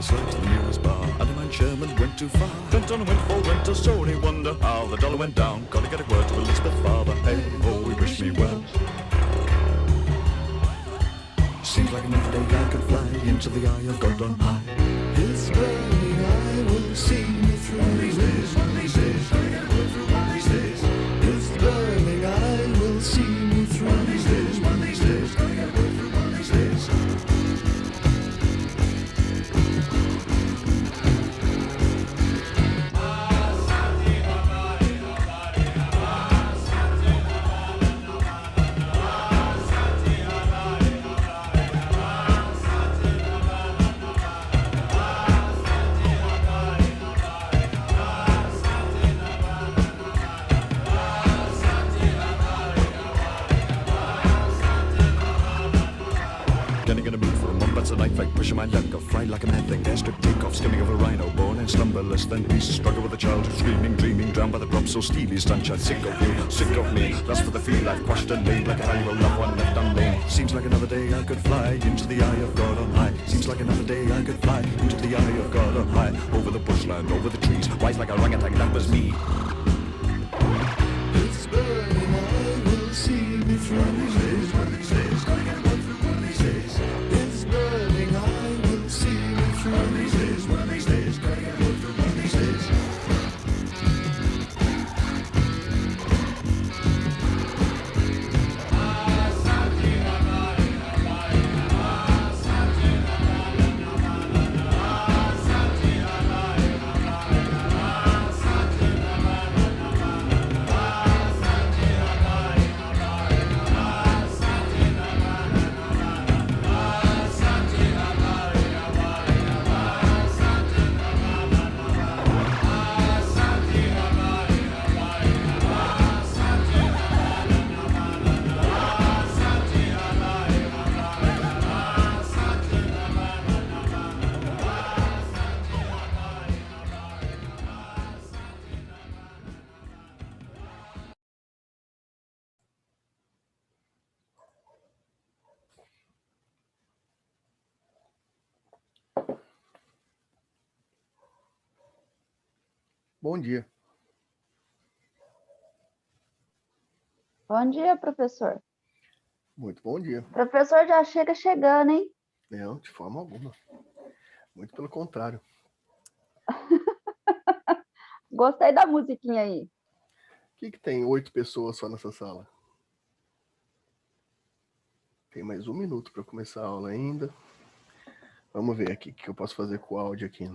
sight to the nearest bar. And a man Sherman went too far. Went on a windfall, went to sorry wonder how the dollar went down. Gotta get a word to Elizabeth father. Hey, oh, we wish me well. Seems like another day I could fly into the eye of God on high. His burning eye will see me through. One of these days, gotta get a word through one of these days. His burning eye will see me through. One of these days, gotta get a word through one of these days. Pushing my luck, I'll fly like a mad thing, airstrip takeoff, skimming over rhino, born and slumberless, then beast, struggle with a child, screaming, dreaming, drowned by the drop, so steely, sunshine, sick of me, lust for the feel I've quashed and laid, like a valuable loved one left unlaid. Seems like another day I could fly into the eye of God on high. Seems like another day I could fly into the eye of God on high. Over the bushland, over the trees, wise like a orangutan, that was me. It's burning, I will see me through. One of these days, gotta get a word through one of these days. It's burning, I will see me through. One of these days, gotta get a word through one of these days. Bom dia. Bom dia, professor. Muito bom dia. O professor já chega chegando, hein? Não, de forma alguma. Muito pelo contrário. Gostei da musiquinha aí. O que tem 8 pessoas só nessa sala? Tem mais 1 minuto para começar a aula ainda. Vamos ver aqui o que eu posso fazer com o áudio aqui.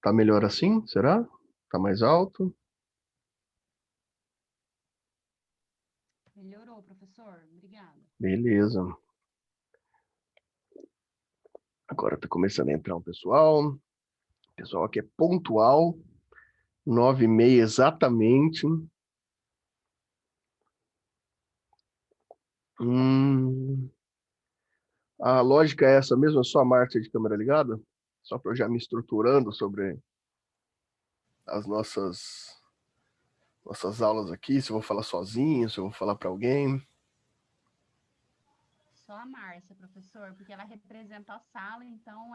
Tá melhor assim? Será? Tá mais alto? Melhorou, professor. Obrigada. Beleza. Agora tá começando a entrar um pessoal. O pessoal aqui é pontual. 9h30 exatamente. A lógica é essa mesmo? É só a Márcia de câmera ligada? Só para eu já me estruturando sobre as nossas aulas aqui, se eu vou falar sozinho, se eu vou falar para alguém. Só a Márcia, professor, porque ela representa a sala, então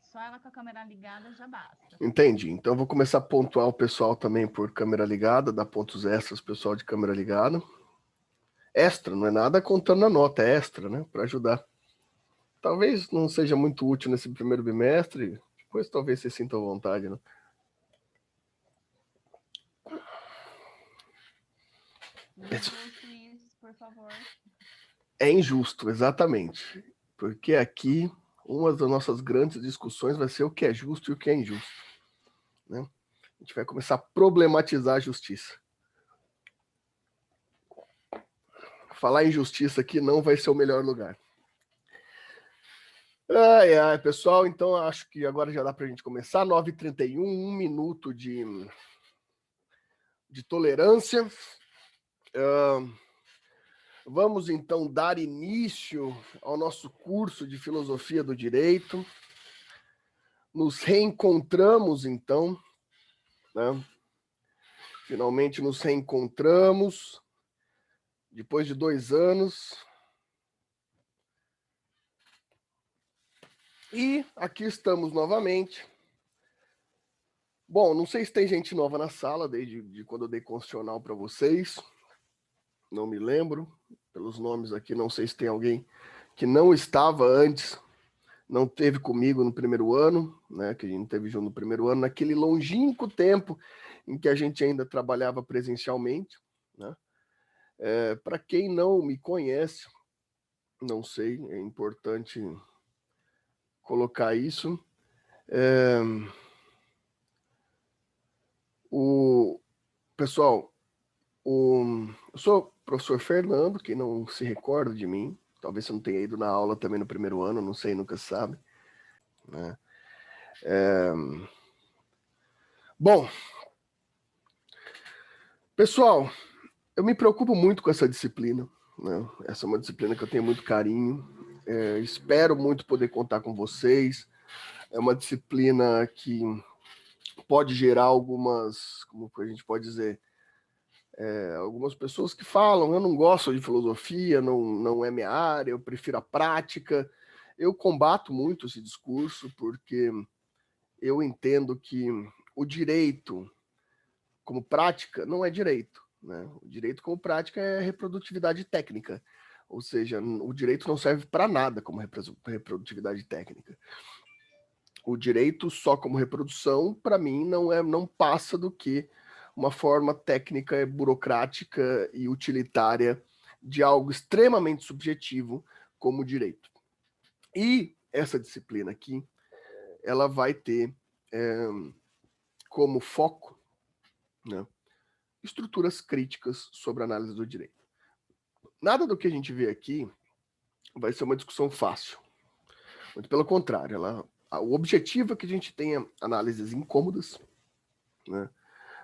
só ela com a câmera ligada já basta. Entendi. Então eu vou começar a pontuar o pessoal também por câmera ligada, dar pontos extras pro pessoal de câmera ligada. Extra, não é nada contando na nota, é extra, né? Para ajudar. Talvez não seja muito útil nesse primeiro bimestre, depois talvez você sinta vontade, né? Injusto isso, por favor. É injusto, exatamente. Porque aqui, uma das nossas grandes discussões vai ser o que é justo e o que é injusto. Né? A gente vai começar a problematizar a justiça. Falar em justiça aqui não vai ser o melhor lugar. Ai, pessoal, então acho que agora já dá para a gente começar. 9h31, 1 minuto de de tolerância. Vamos, então, dar início ao nosso curso de Filosofia do Direito. Nos reencontramos, então, né? Finalmente nos reencontramos, depois de 2 anos. E aqui estamos novamente. Bom, não sei se tem gente nova na sala, desde quando eu dei constitucional para vocês. Não me lembro, pelos nomes aqui, não sei se tem alguém que não estava antes, não teve comigo no primeiro ano, né, que a gente teve junto no primeiro ano, naquele longínquo tempo em que a gente ainda trabalhava presencialmente, né? Para quem não me conhece, não sei, é importante colocar isso. Pessoal, eu sou o professor Fernando, quem não se recorda de mim, talvez você não tenha ido na aula também no primeiro ano, não sei, nunca sabe, né? Bom, pessoal, eu me preocupo muito com essa disciplina, né? Essa é uma disciplina que eu tenho muito carinho, espero muito poder contar com vocês. É uma disciplina que pode gerar algumas, como a gente pode dizer, algumas pessoas que falam, eu não gosto de filosofia, não é minha área, eu prefiro a prática. Eu combato muito esse discurso porque eu entendo que o direito como prática não é direito, né? O direito como prática é reprodutividade técnica, ou seja, o direito não serve para nada como reprodutividade técnica. O direito só como reprodução, para mim, não passa do que uma forma técnica, burocrática e utilitária de algo extremamente subjetivo como o direito. E essa disciplina aqui, ela vai ter como foco, né, estruturas críticas sobre a análise do direito. Nada do que a gente vê aqui vai ser uma discussão fácil. Muito pelo contrário, o objetivo é que a gente tenha análises incômodas, né,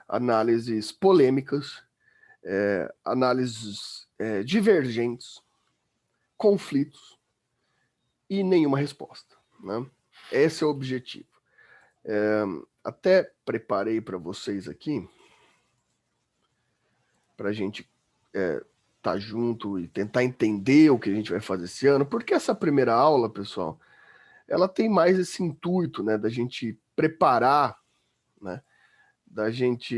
análises polêmicas, análises divergentes, conflitos e nenhuma resposta, né? Esse é o objetivo. Até preparei para vocês aqui, para a gente tá junto e tentar entender o que a gente vai fazer esse ano, porque essa primeira aula, pessoal, ela tem mais esse intuito, né, da gente preparar, né, da gente...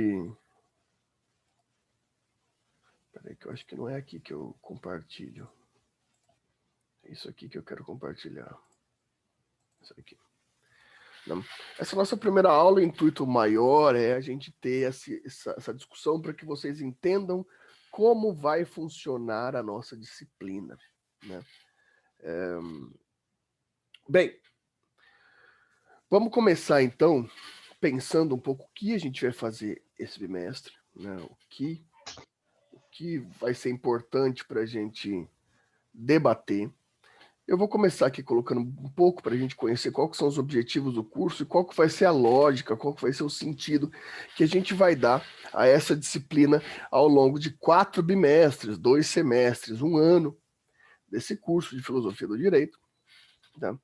Peraí, que eu acho que não é aqui que eu compartilho. É isso aqui que eu quero compartilhar. Isso aqui. Não. Essa nossa primeira aula, o intuito maior é a gente ter essa discussão para que vocês entendam como vai funcionar a nossa disciplina, né? Bem, vamos começar então pensando um pouco o que a gente vai fazer esse bimestre, né? O que vai ser importante para a gente debater. Eu vou começar aqui colocando um pouco para a gente conhecer quais são os objetivos do curso e qual que vai ser a lógica, qual que vai ser o sentido que a gente vai dar a essa disciplina ao longo de 4 bimestres, 2 semestres, 1 ano desse curso de Filosofia do Direito, tá?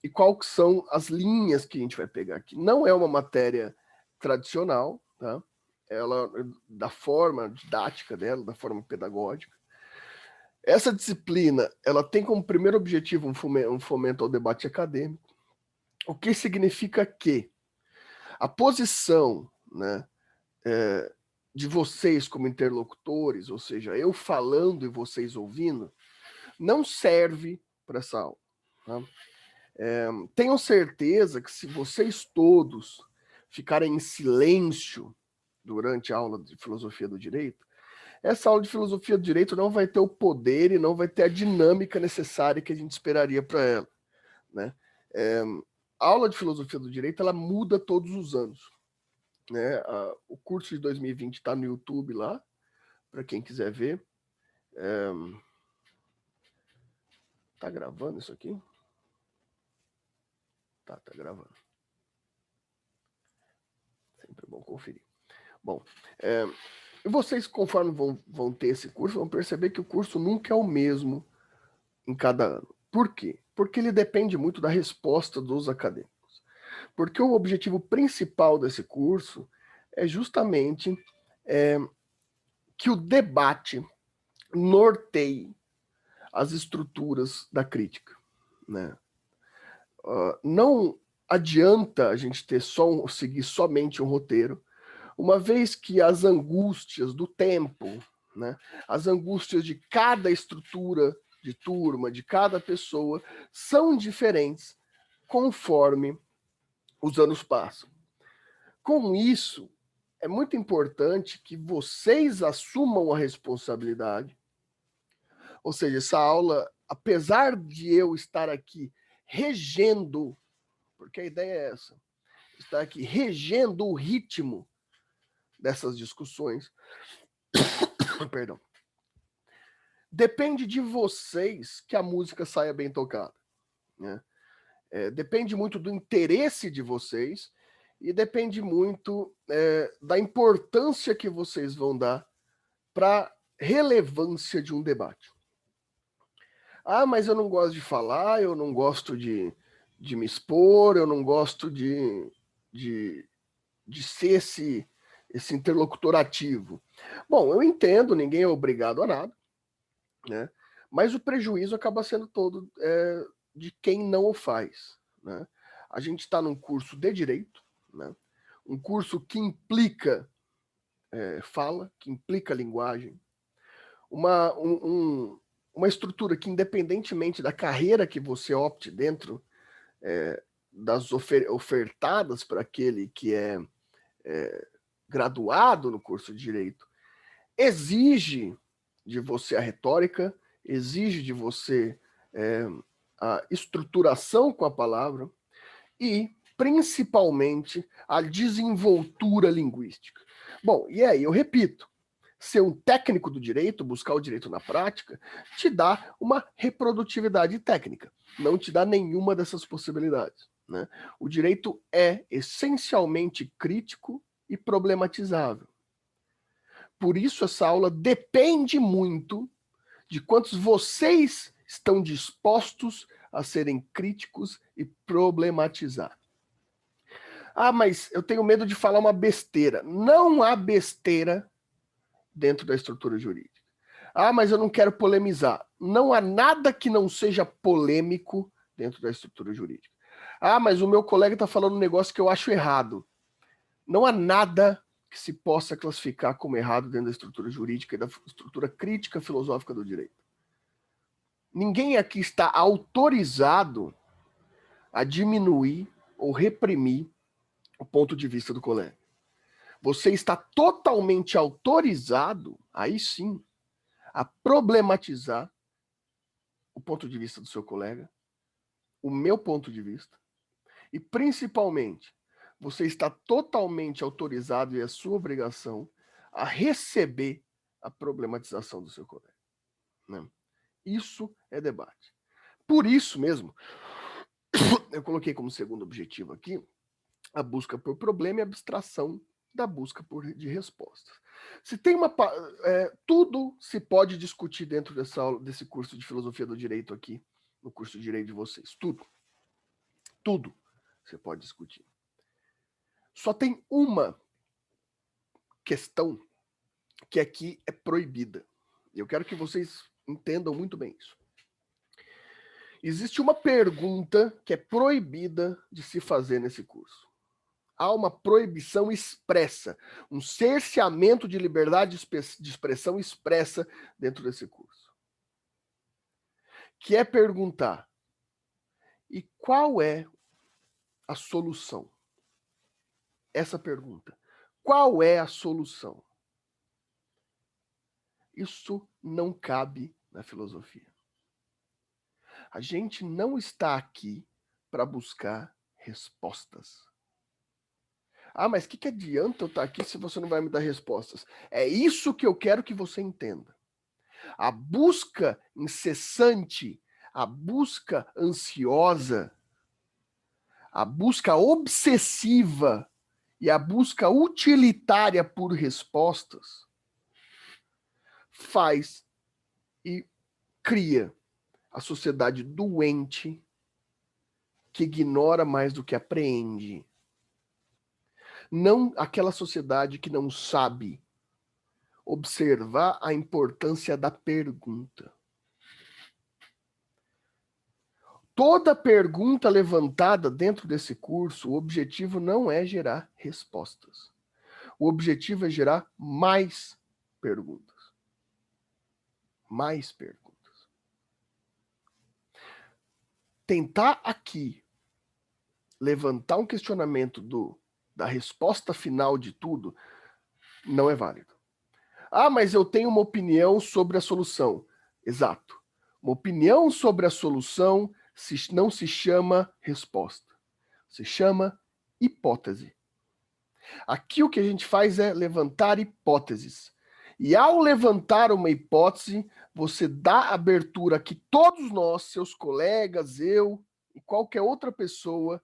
E quais são as linhas que a gente vai pegar aqui. Não é uma matéria tradicional, tá? Ela, da forma didática dela, da forma pedagógica. Essa disciplina, ela tem como primeiro objetivo um fomento ao debate acadêmico, o que significa que a posição, né, de vocês como interlocutores, ou seja, eu falando e vocês ouvindo, não serve para essa aula. Tá? Tenham certeza que se vocês todos ficarem em silêncio durante a aula de filosofia do direito, essa aula de filosofia do direito não vai ter o poder e não vai ter a dinâmica necessária que a gente esperaria para ela, né? A aula de filosofia do direito, ela muda todos os anos, né? O curso de 2020 está no YouTube lá, para quem quiser ver. Tá gravando isso aqui? Tá gravando. Sempre bom conferir. Bom, vocês, conforme vão ter esse curso, vão perceber que o curso nunca é o mesmo em cada ano. Por quê? Porque ele depende muito da resposta dos acadêmicos. Porque o objetivo principal desse curso é justamente que o debate norteie as estruturas da crítica, né? Não adianta a gente seguir somente um roteiro, uma vez que as angústias do tempo, né, as angústias de cada estrutura de turma, de cada pessoa, são diferentes conforme os anos passam. Com isso, é muito importante que vocês assumam a responsabilidade. Ou seja, essa aula, apesar de eu estar aqui regendo, porque a ideia é essa, estar aqui regendo o ritmo dessas discussões, perdão, depende de vocês que a música saia bem tocada, né? Depende muito do interesse de vocês e depende muito da importância que vocês vão dar para a relevância de um debate. Ah, mas eu não gosto de falar, eu não gosto de me expor, eu não gosto de ser esse interlocutor ativo. Bom, eu entendo, ninguém é obrigado a nada, né? Mas o prejuízo acaba sendo todo de quem não o faz, né? A gente está num curso de direito, né? Um curso que implica fala, que implica linguagem, uma estrutura que, independentemente da carreira que você opte dentro das ofertadas para aquele que é graduado no curso de Direito, exige de você a retórica, exige de você a estruturação com a palavra e, principalmente, a desenvoltura linguística. Bom, e aí eu repito, ser um técnico do direito, buscar o direito na prática, te dá uma reprodutividade técnica, não te dá nenhuma dessas possibilidades, né? O direito é essencialmente crítico e problematizável. Por isso essa aula depende muito de quantos vocês estão dispostos a serem críticos e problematizar. Ah, mas eu tenho medo de falar uma besteira. Não há besteira dentro da estrutura jurídica. Ah, mas eu não quero polemizar. Não há nada que não seja polêmico dentro da estrutura jurídica. Ah, mas o meu colega está falando um negócio que eu acho errado. Não há nada que se possa classificar como errado dentro da estrutura jurídica e da estrutura crítica filosófica do direito. Ninguém aqui está autorizado a diminuir ou reprimir o ponto de vista do colega. Você está totalmente autorizado, aí sim, a problematizar o ponto de vista do seu colega, o meu ponto de vista, e principalmente, você está totalmente autorizado e é sua obrigação a receber a problematização do seu colega, né? Isso é debate. Por isso mesmo, eu coloquei como segundo objetivo aqui a busca por problema e abstração da busca de respostas. Se tem tudo se pode discutir dentro desse curso de filosofia do direito aqui, no curso de direito de vocês. Tudo você pode discutir. Só tem uma questão que aqui é proibida. Eu quero que vocês entendam muito bem isso. Existe uma pergunta que é proibida de se fazer nesse curso. Há uma proibição expressa, um cerceamento de liberdade de expressão expressa dentro desse curso. Que é perguntar: e qual é a solução? Essa pergunta. Qual é a solução? Isso não cabe na filosofia. A gente não está aqui para buscar respostas. Ah, mas o que adianta eu estar aqui se você não vai me dar respostas? É isso que eu quero que você entenda. A busca incessante, a busca ansiosa, a busca obsessiva e a busca utilitária por respostas faz e cria a sociedade doente que ignora mais do que apreende. Não aquela sociedade que não sabe observar a importância da pergunta. Toda pergunta levantada dentro desse curso, o objetivo não é gerar respostas. O objetivo é gerar mais perguntas. Mais perguntas. Tentar aqui levantar um questionamento da resposta final de tudo não é válido. Ah, mas eu tenho uma opinião sobre a solução. Exato. Uma opinião sobre a solução não se chama resposta. Se chama hipótese. Aqui o que a gente faz é levantar hipóteses. E ao levantar uma hipótese, você dá abertura que todos nós, seus colegas, eu e qualquer outra pessoa,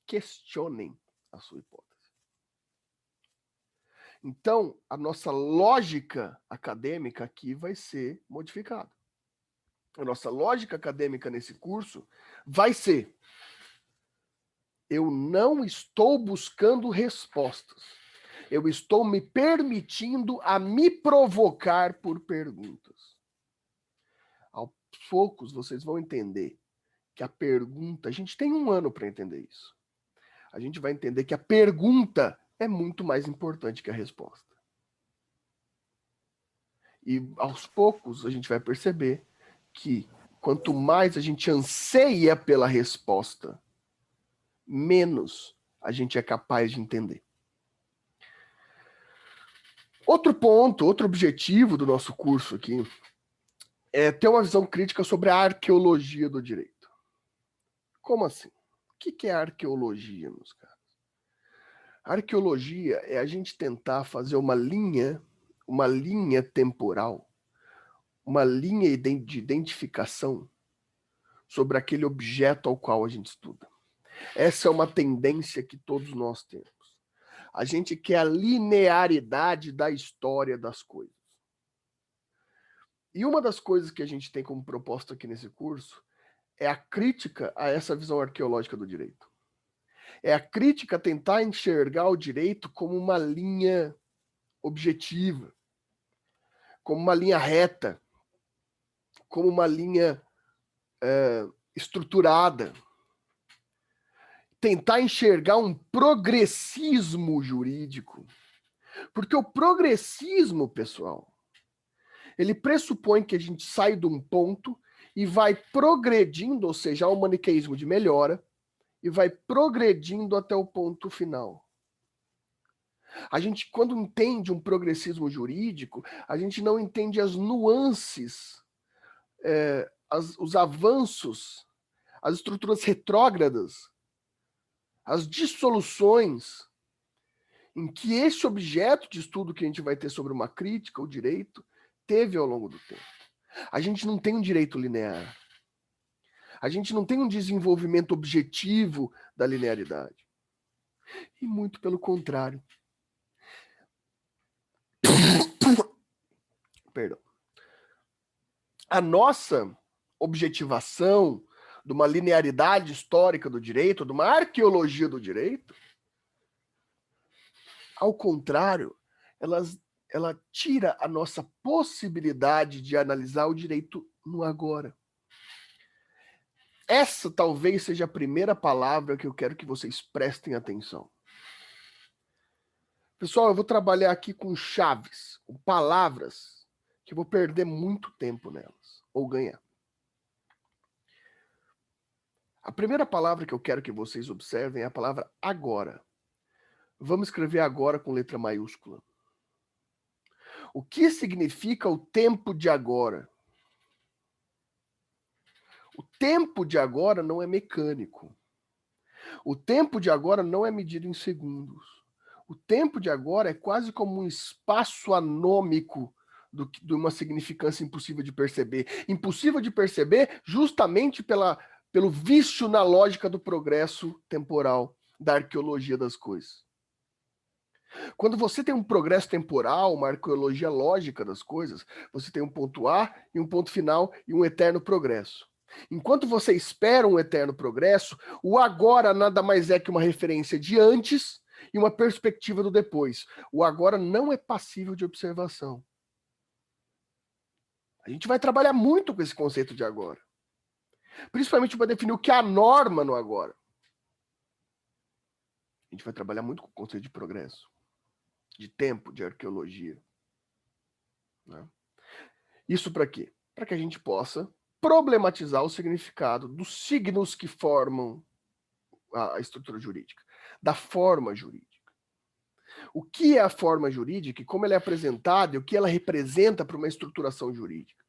questionem a sua hipótese. Então, a nossa lógica acadêmica aqui vai ser modificada. A nossa lógica acadêmica nesse curso vai ser: eu não estou buscando respostas. Eu estou me permitindo a me provocar por perguntas. Aos poucos, vocês vão entender que a pergunta... A gente tem 1 ano para entender isso. A gente vai entender que a pergunta é muito mais importante que a resposta. E aos poucos a gente vai perceber que quanto mais a gente anseia pela resposta, menos a gente é capaz de entender. Outro ponto, outro objetivo do nosso curso aqui é ter uma visão crítica sobre a arqueologia do direito. Como assim? O que é arqueologia, meus caros? A arqueologia é a gente tentar fazer uma linha temporal, uma linha de identificação sobre aquele objeto ao qual a gente estuda. Essa é uma tendência que todos nós temos. A gente quer a linearidade da história das coisas. E uma das coisas que a gente tem como proposta aqui nesse curso é a crítica a essa visão arqueológica do direito. É a crítica a tentar enxergar o direito como uma linha objetiva, como uma linha reta, como uma linha estruturada. Tentar enxergar um progressismo jurídico. Porque o progressismo, pessoal, ele pressupõe que a gente sai de um ponto e vai progredindo, ou seja, há um maniqueísmo de melhora, e vai progredindo até o ponto final. A gente, quando entende um progressismo jurídico, a gente não entende as nuances, os avanços, as estruturas retrógradas, as dissoluções em que esse objeto de estudo que a gente vai ter sobre uma crítica, o direito, teve ao longo do tempo. A gente não tem um direito linear. A gente não tem um desenvolvimento objetivo da linearidade. E muito pelo contrário. Perdão. A nossa objetivação de uma linearidade histórica do direito, de uma arqueologia do direito, ao contrário, ela tira a nossa possibilidade de analisar o direito no agora. Essa talvez seja a primeira palavra que eu quero que vocês prestem atenção. Pessoal, eu vou trabalhar aqui com chaves, com palavras, que eu vou perder muito tempo nelas, ou ganhar. A primeira palavra que eu quero que vocês observem é a palavra agora. Vamos escrever agora com letra maiúscula. O que significa o tempo de agora? O tempo de agora não é mecânico. O tempo de agora não é medido em segundos. O tempo de agora é quase como um espaço anômico de uma significância impossível de perceber. Impossível de perceber justamente pelo vício na lógica do progresso temporal, da arqueologia das coisas. Quando você tem um progresso temporal, uma arqueologia lógica das coisas, você tem um ponto A e um ponto final e um eterno progresso. Enquanto você espera um eterno progresso, o agora nada mais é que uma referência de antes e uma perspectiva do depois. O agora não é passível de observação. A gente vai trabalhar muito com esse conceito de agora. Principalmente para definir o que é a norma no agora. A gente vai trabalhar muito com o conceito de progresso, de tempo, de arqueologia. Né? Isso para quê? Para que a gente possa problematizar o significado dos signos que formam a estrutura jurídica, da forma jurídica. O que é a forma jurídica e como ela é apresentada e o que ela representa para uma estruturação jurídica.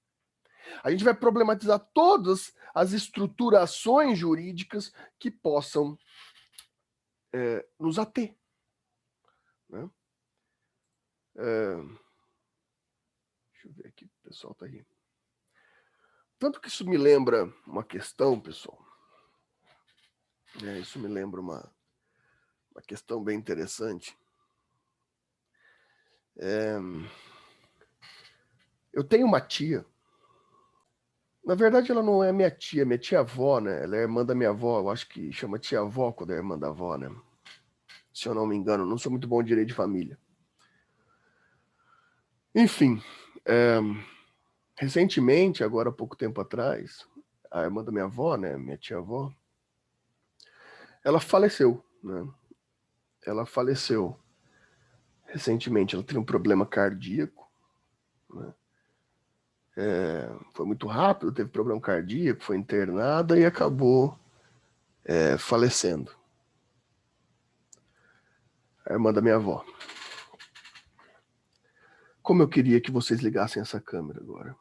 A gente vai problematizar todas as estruturações jurídicas que possam nos ater. Né? Deixa eu ver aqui, o pessoal está aí. Tanto que isso me lembra uma questão, pessoal. Isso me lembra uma questão bem interessante. Eu tenho uma tia. Na verdade, ela não é minha tia-avó, né? Ela é irmã da minha avó. Eu acho que chama tia-avó quando é irmã da avó, né? Se eu não me engano, não sou muito bom de direito de família. Enfim, recentemente, agora há pouco tempo atrás, a irmã da minha avó, né? Minha tia-avó, ela faleceu, né? Ela faleceu recentemente. Ela teve um problema cardíaco, né? Foi muito rápido, teve problema cardíaco, foi internada e acabou falecendo. A irmã da minha avó. Como eu queria que vocês ligassem essa câmera agora.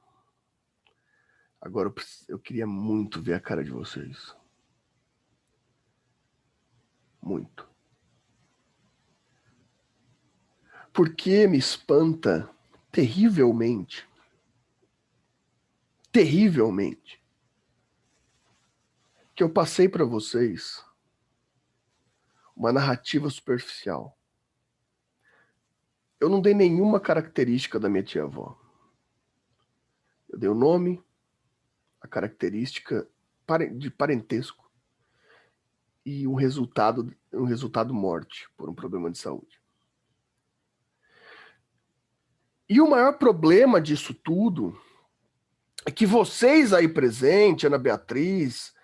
Agora eu queria muito ver a cara de vocês. Muito. Porque me espanta terrivelmente que eu passei para vocês uma narrativa superficial. Eu não dei nenhuma característica da minha tia-avó. Eu dei o nome, a característica de parentesco e um resultado morte por um problema de saúde. E o maior problema disso tudo é que vocês aí presentes, Ana Beatriz,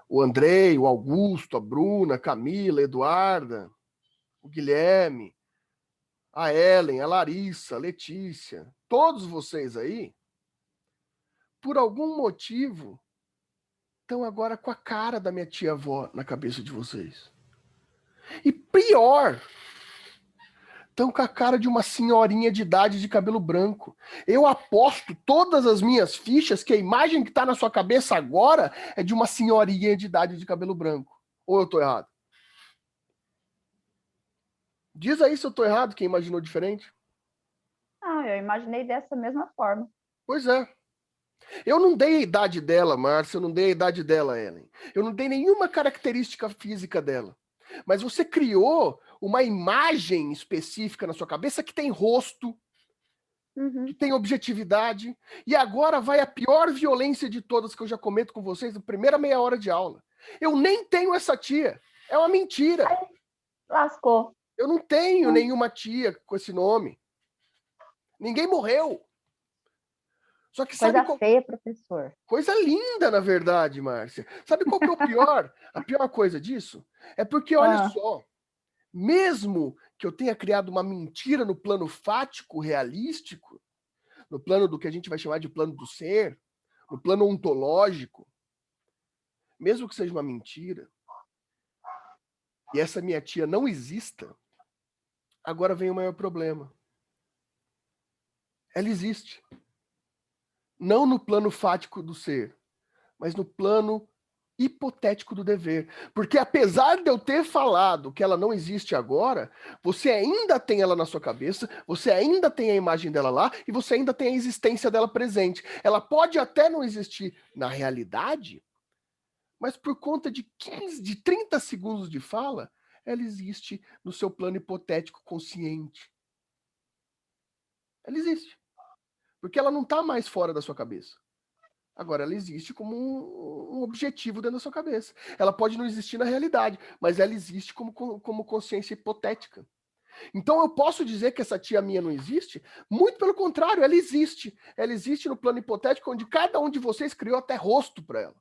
o Andrei, o Augusto, a Bruna, a Camila, a Eduarda, o Guilherme, a Ellen, a Larissa, a Letícia, todos vocês aí, por algum motivo, estão agora com a cara da minha tia-avó na cabeça de vocês. E pior, estão com a cara de uma senhorinha de idade de cabelo branco. Eu aposto todas as minhas fichas que a imagem que está na sua cabeça agora é de uma senhorinha de idade de cabelo branco. Ou eu estou errado? Diz aí se eu estou errado, quem imaginou diferente. Eu imaginei dessa mesma forma. Pois é. Eu não dei a idade dela, Márcia, eu não dei a idade dela, Ellen. Eu não dei nenhuma característica física dela. Mas você criou uma imagem específica na sua cabeça que tem rosto, que tem objetividade, e agora vai a pior violência de todas que eu já comento com vocês na primeira meia hora de aula. Eu nem tenho essa tia. É uma mentira. Ai, lascou. Eu não tenho nenhuma tia com esse nome. Ninguém morreu. Só que Coisa feia, professor. Coisa linda, na verdade, Márcia. Sabe qual que é o pior? A pior coisa disso? É porque, olha só, mesmo que eu tenha criado uma mentira no plano fático, realístico, no plano do que a gente vai chamar de plano do ser, no plano ontológico, mesmo que seja uma mentira, e essa minha tia não exista, agora vem o maior problema. Ela existe. Não no plano fático do ser, mas no plano hipotético do dever. Porque apesar de eu ter falado que ela não existe agora, você ainda tem ela na sua cabeça, você ainda tem a imagem dela lá e você ainda tem a existência dela presente. Ela pode até não existir na realidade, mas por conta de 30 segundos de fala, ela existe no seu plano hipotético consciente. Ela existe. Porque ela não está mais fora da sua cabeça. Agora, ela existe como um objetivo dentro da sua cabeça. Ela pode não existir na realidade, mas ela existe como consciência hipotética. Então, eu posso dizer que essa tia minha não existe? Muito pelo contrário, ela existe. Ela existe no plano hipotético, onde cada um de vocês criou até rosto para ela.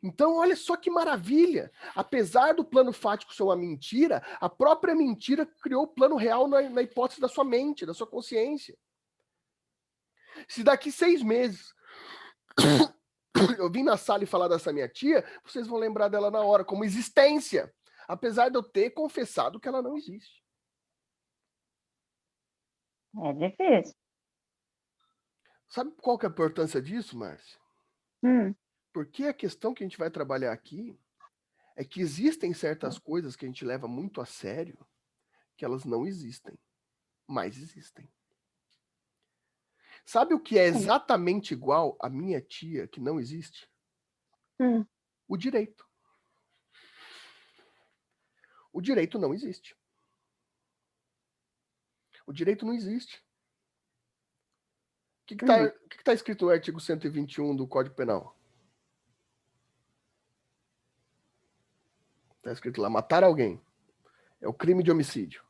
Então, olha só que maravilha. Apesar do plano fático ser uma mentira, a própria mentira criou o plano real na hipótese da sua mente, da sua consciência. Se daqui 6 meses eu vim na sala e falar dessa minha tia, vocês vão lembrar dela na hora, como existência. Apesar de eu ter confessado que ela não existe. É difícil. Sabe qual que é a importância disso, Márcia? Porque a questão que a gente vai trabalhar aqui é que existem certas coisas que a gente leva muito a sério, que elas não existem, mas existem. Sabe o que é exatamente igual à minha tia, que não existe? O direito. O direito não existe. O direito não existe. O que está escrito no artigo 121 do Código Penal? Está escrito lá, matar alguém. É o crime de homicídio.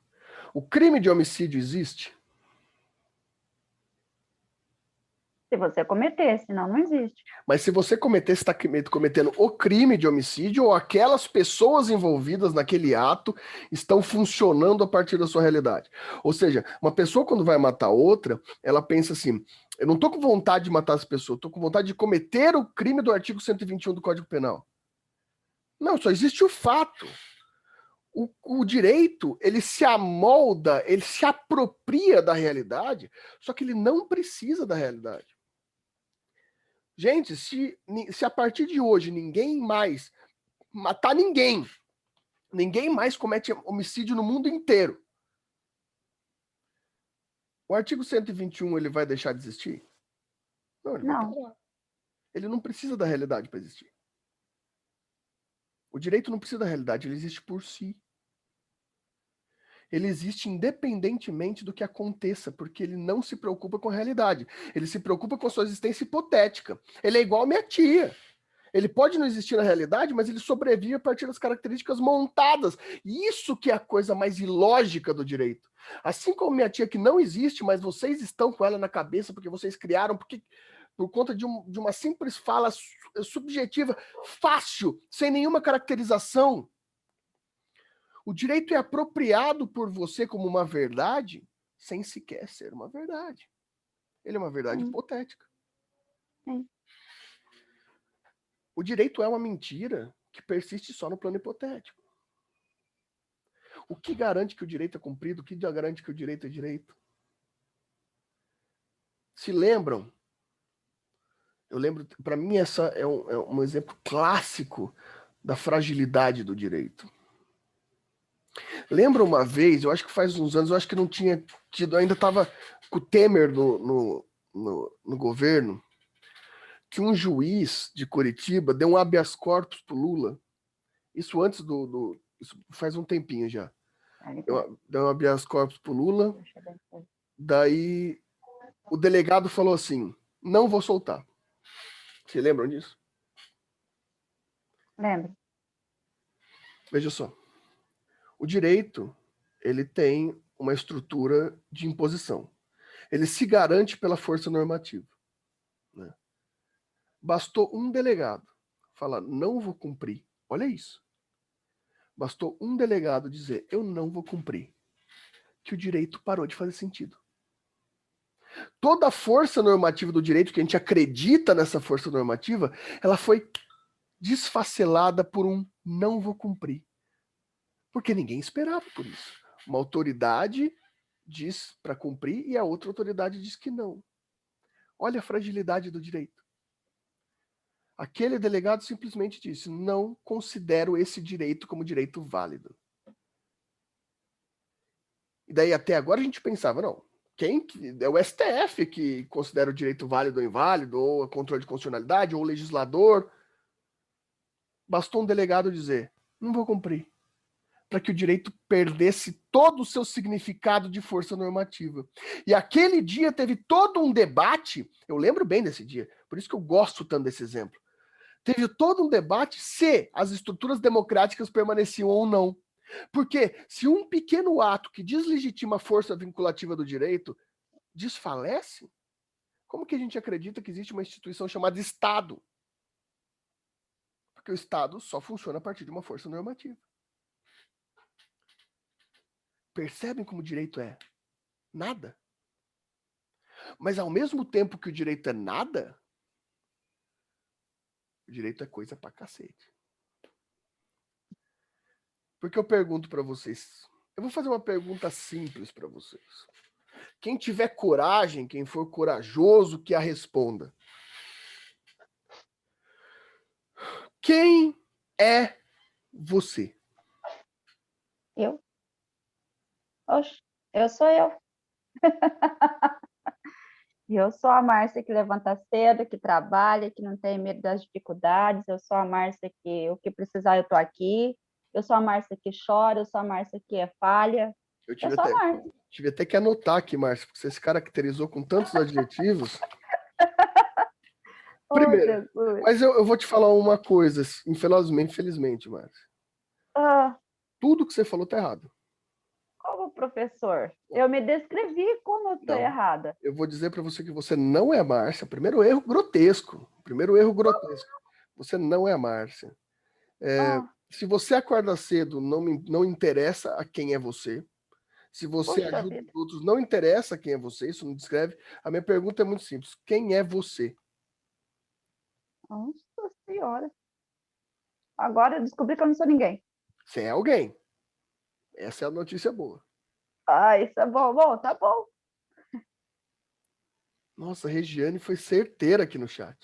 O crime de homicídio existe? Se você cometer, senão não existe. Mas se você cometer, você está cometendo o crime de homicídio ou aquelas pessoas envolvidas naquele ato estão funcionando a partir da sua realidade. Ou seja, uma pessoa quando vai matar outra, ela pensa assim, eu não estou com vontade de matar essa pessoa, estou com vontade de cometer o crime do artigo 121 do Código Penal. Não, só existe o fato. O direito, ele se amolda, ele se apropria da realidade, só que ele não precisa da realidade. Gente, se a partir de hoje ninguém mais matar ninguém mais comete homicídio no mundo inteiro, o artigo 121 ele vai deixar de existir? Não, ele vai estar lá. Ele não precisa da realidade para existir. O direito não precisa da realidade, ele existe por si. Ele existe independentemente do que aconteça, porque ele não se preocupa com a realidade. Ele se preocupa com a sua existência hipotética. Ele é igual a minha tia. Ele pode não existir na realidade, mas ele sobrevive a partir das características montadas. Isso que é a coisa mais ilógica do direito. Assim como minha tia que não existe, mas vocês estão com ela na cabeça porque vocês criaram, por conta de uma simples fala subjetiva, fácil, sem nenhuma caracterização. O direito é apropriado por você como uma verdade, sem sequer ser uma verdade. Ele é uma verdade hipotética. O direito é uma mentira que persiste só no plano hipotético. O que garante que o direito é cumprido? O que garante que o direito é direito? Se lembram? Eu lembro, para mim, essa é um exemplo clássico da fragilidade do direito. Lembra uma vez, eu acho que faz uns anos, eu acho que não tinha tido, ainda estava com o Temer no governo, que um juiz de Curitiba deu um habeas corpus pro Lula. Isso antes isso faz um tempinho já. Deu um habeas corpus pro Lula. Daí o delegado falou assim, não vou soltar. Vocês lembram disso? Lembro. Veja só. O direito, ele tem uma estrutura de imposição. Ele se garante pela força normativa. Né? Bastou um delegado falar, não vou cumprir. Olha isso. Bastou um delegado dizer, eu não vou cumprir. Que o direito parou de fazer sentido. Toda a força normativa do direito, que a gente acredita nessa força normativa, ela foi desfacelada por um não vou cumprir. Porque ninguém esperava por isso. Uma autoridade diz para cumprir e a outra autoridade diz que não. Olha a fragilidade do direito. Aquele delegado simplesmente disse, não considero esse direito como direito válido. E daí até agora a gente pensava, não, é o STF que considera o direito válido ou inválido, ou a controle de constitucionalidade, ou o legislador. Bastou um delegado dizer, não vou cumprir. para que o direito perdesse todo o seu significado de força normativa. E aquele dia teve todo um debate, eu lembro bem desse dia, por isso que eu gosto tanto desse exemplo. Teve todo um debate se as estruturas democráticas permaneciam ou não. Porque se um pequeno ato que deslegitima a força vinculativa do direito desfalece, como que a gente acredita que existe uma instituição chamada Estado? Porque o Estado só funciona a partir de uma força normativa. Percebem como o direito é nada? Mas ao mesmo tempo que o direito é nada, o direito é coisa pra cacete. Porque eu pergunto pra vocês, eu vou fazer uma pergunta simples pra vocês. Quem tiver coragem, quem for corajoso, que a responda. Quem é você? Eu? Oxe, eu sou eu. E eu sou a Márcia que levanta cedo, que trabalha, que não tem medo das dificuldades. Eu sou a Márcia que o que precisar eu tô aqui. Eu sou a Márcia que chora, eu sou a Márcia que é falha. Eu Eu sou a Márcia. tive até que anotar aqui, Márcio, porque você se caracterizou com tantos adjetivos. Oh, Primeiro, Jesus. mas eu vou te falar uma coisa, infelizmente, Márcio. Ah, Tudo que você falou tá errado. como professor? Eu me descrevi como eu estou Não. errada. Eu vou dizer para você que você não é a Márcia. Primeiro erro grotesco. Você não é a Márcia. Ah, Se você acorda cedo, não interessa a quem é você. Se você puxa ajuda vida. os outros, não interessa quem é você. Isso não descreve. A minha pergunta é muito simples. Quem é você? Nossa Senhora. Agora eu descobri que eu não sou ninguém. Você é alguém. Essa é a notícia boa. Ah, isso é bom. Bom, tá bom. Nossa, a Regiane foi certeira aqui no chat.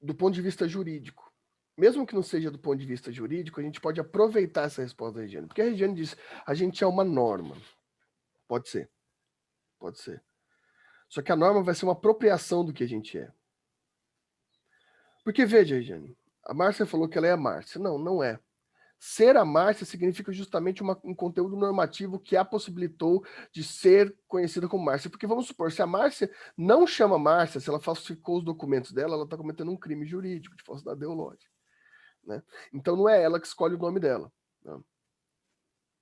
Do ponto de vista jurídico. Mesmo que não seja do ponto de vista jurídico, a gente pode aproveitar essa resposta da Regiane. Porque a Regiane disse, a gente é uma norma. Pode ser. Pode ser. Só que a norma vai ser uma apropriação do que a gente é. Porque, veja, Regiane, a Márcia falou que ela é a Márcia. Não, não é. Ser a Márcia significa justamente um conteúdo normativo que a possibilitou de ser conhecida como Márcia. Porque vamos supor, se a Márcia não chama Márcia, se ela falsificou os documentos dela, ela está cometendo um crime jurídico de falsidade ideológica. Né? Então não é ela que escolhe o nome dela. Né?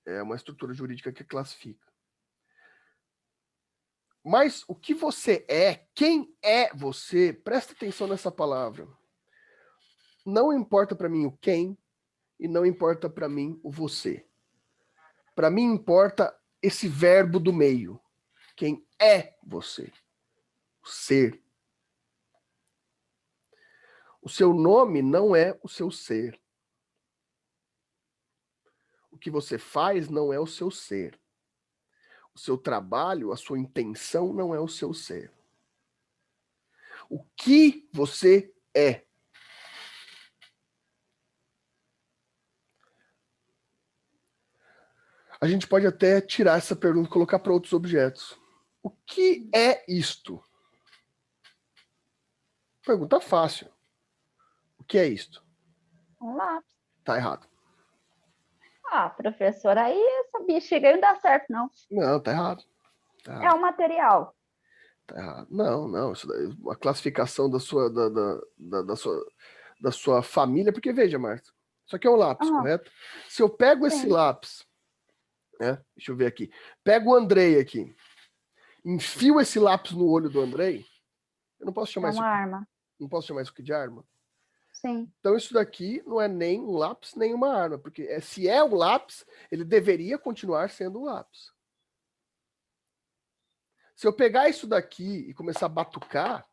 É uma estrutura jurídica que classifica. Mas o que você é, quem é você, presta atenção nessa palavra. Não importa para mim o quem e não importa para mim o você. Para mim importa esse verbo do meio. Quem é você? O ser. O seu nome não é o seu ser. O que você faz não é o seu ser. O seu trabalho, a sua intenção não é o seu ser. O que você é? A gente pode até tirar essa pergunta e colocar para outros objetos. O que é isto? Pergunta fácil. O que é isto? Um lápis. Tá errado. Ah, professor, aí essa bexiga aí não dá certo, não. Não, tá errado. Tá É errado. um material. Tá errado. Não. Isso daí, a classificação da sua, da sua família. Porque, veja, Marta, isso aqui é um lápis, Ah, correto? Se eu pego esse sim. lápis, né? Deixa eu ver aqui. Pego o Andrei aqui. Enfio esse lápis no olho do Andrei. Eu não posso É chamar isso. uma arma. Não posso chamar isso aqui de arma. Sim. Então isso daqui não é nem um lápis, nem uma arma. Porque se é um lápis, ele deveria continuar sendo um lápis. Se eu pegar isso daqui e começar a batucar,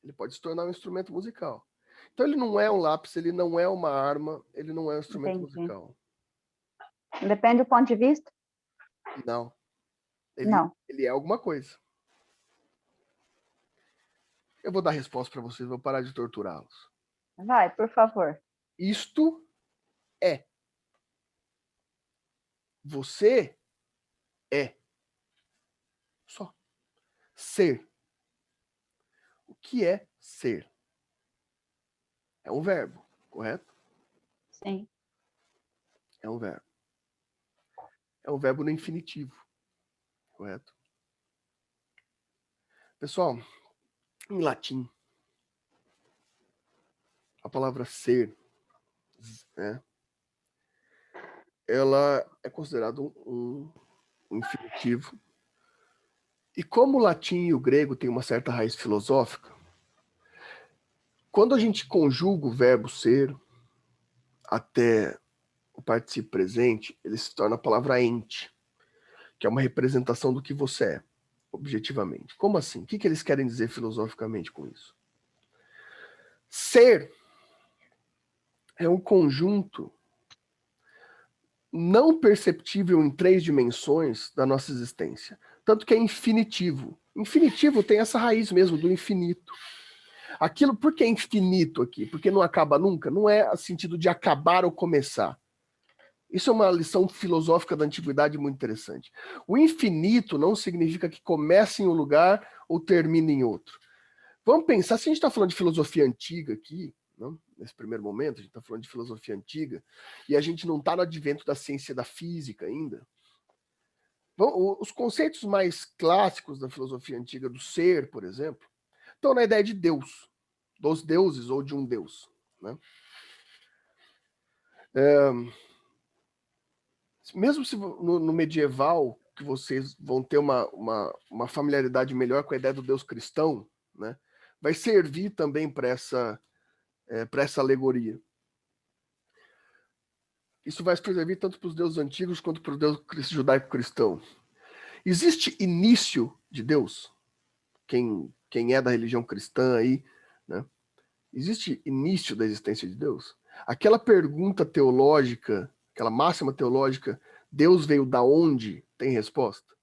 ele pode se tornar um instrumento musical. Então ele não é um lápis, ele não é uma arma, ele não é um instrumento Entendi. musical. Depende do ponto de vista? Não. Não. Ele é alguma coisa. Eu vou dar a resposta para vocês, vou parar de torturá-los. Vai, por favor. Isto é. Você é. Só. Ser. O que é ser? É um verbo, correto? Sim. É um verbo. É um verbo no infinitivo. Correto? Pessoal, em latim, a palavra ser, né, ela é considerada um infinitivo. E como o latim e o grego têm uma certa raiz filosófica, quando a gente conjuga o verbo ser até o particípio presente, ele se torna a palavra ente, que é uma representação do que você é, objetivamente. Como assim? O que eles querem dizer filosoficamente com isso? Ser é um conjunto não perceptível em 3 dimensões da nossa existência. Tanto que é infinitivo. Infinitivo tem essa raiz mesmo do infinito. Aquilo, por que é infinito aqui? Porque não acaba nunca? Não é no sentido de acabar ou começar. Isso é uma lição filosófica da antiguidade muito interessante. O infinito não significa que comece em um lugar ou termine em outro. Vamos pensar, se a gente está falando de filosofia antiga aqui, não? Nesse primeiro momento, a gente está falando de filosofia antiga, e a gente não está no advento da ciência da física ainda. Bom, os conceitos mais clássicos da filosofia antiga do ser, por exemplo, estão na ideia de Deus, dos deuses ou de um Deus. Né? Mesmo se no medieval, que vocês vão ter uma familiaridade melhor com a ideia do Deus cristão, né? Vai servir também para essa alegoria. Isso vai servir tanto para os deuses antigos quanto para o Deus judaico-cristão. Existe início de Deus? Quem é da religião cristã aí, né? Existe início da existência de Deus? Aquela pergunta teológica, aquela máxima teológica, Deus veio da onde? Tem resposta?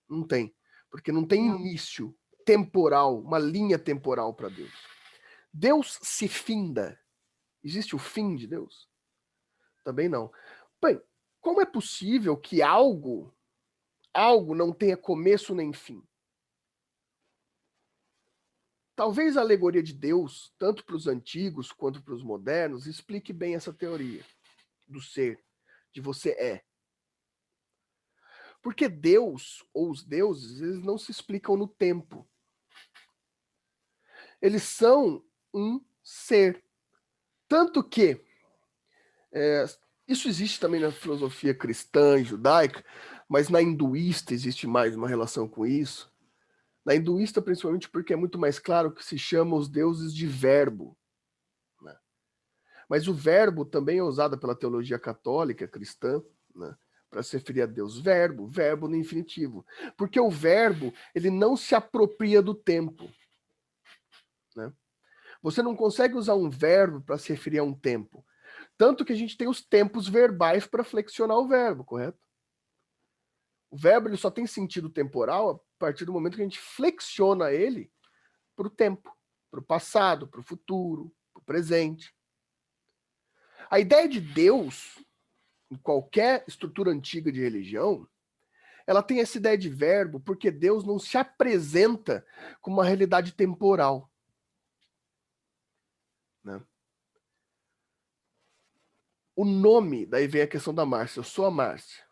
Não tem. Porque não tem início temporal, uma linha temporal para Deus. Deus se finda. Existe o fim de Deus? Também não. Bem, como é possível que algo não tenha começo nem fim? Talvez a alegoria de Deus, tanto para os antigos quanto para os modernos, explique bem essa teoria do ser, de você é. Porque Deus, ou os deuses, eles não se explicam no tempo. Eles são um ser. Tanto que isso existe também na filosofia cristã e judaica, mas na hinduísta existe mais uma relação com isso. Na hinduísta, principalmente porque é muito mais claro que se chama os deuses de verbo. Né? Mas o verbo também é usado pela teologia católica cristã, né? Para se referir a Deus. Verbo no infinitivo. Porque o verbo, ele não se apropria do tempo. Né? Você não consegue usar um verbo para se referir a um tempo. Tanto que a gente tem os tempos verbais para flexionar o verbo, correto? O verbo ele só tem sentido temporal a partir do momento que a gente flexiona ele para o tempo, para o passado, para o futuro, para o presente. A ideia de Deus, em qualquer estrutura antiga de religião, ela tem essa ideia de verbo porque Deus não se apresenta como uma realidade temporal. Né? O nome, daí vem a questão da Márcia. Eu sou a Márcia.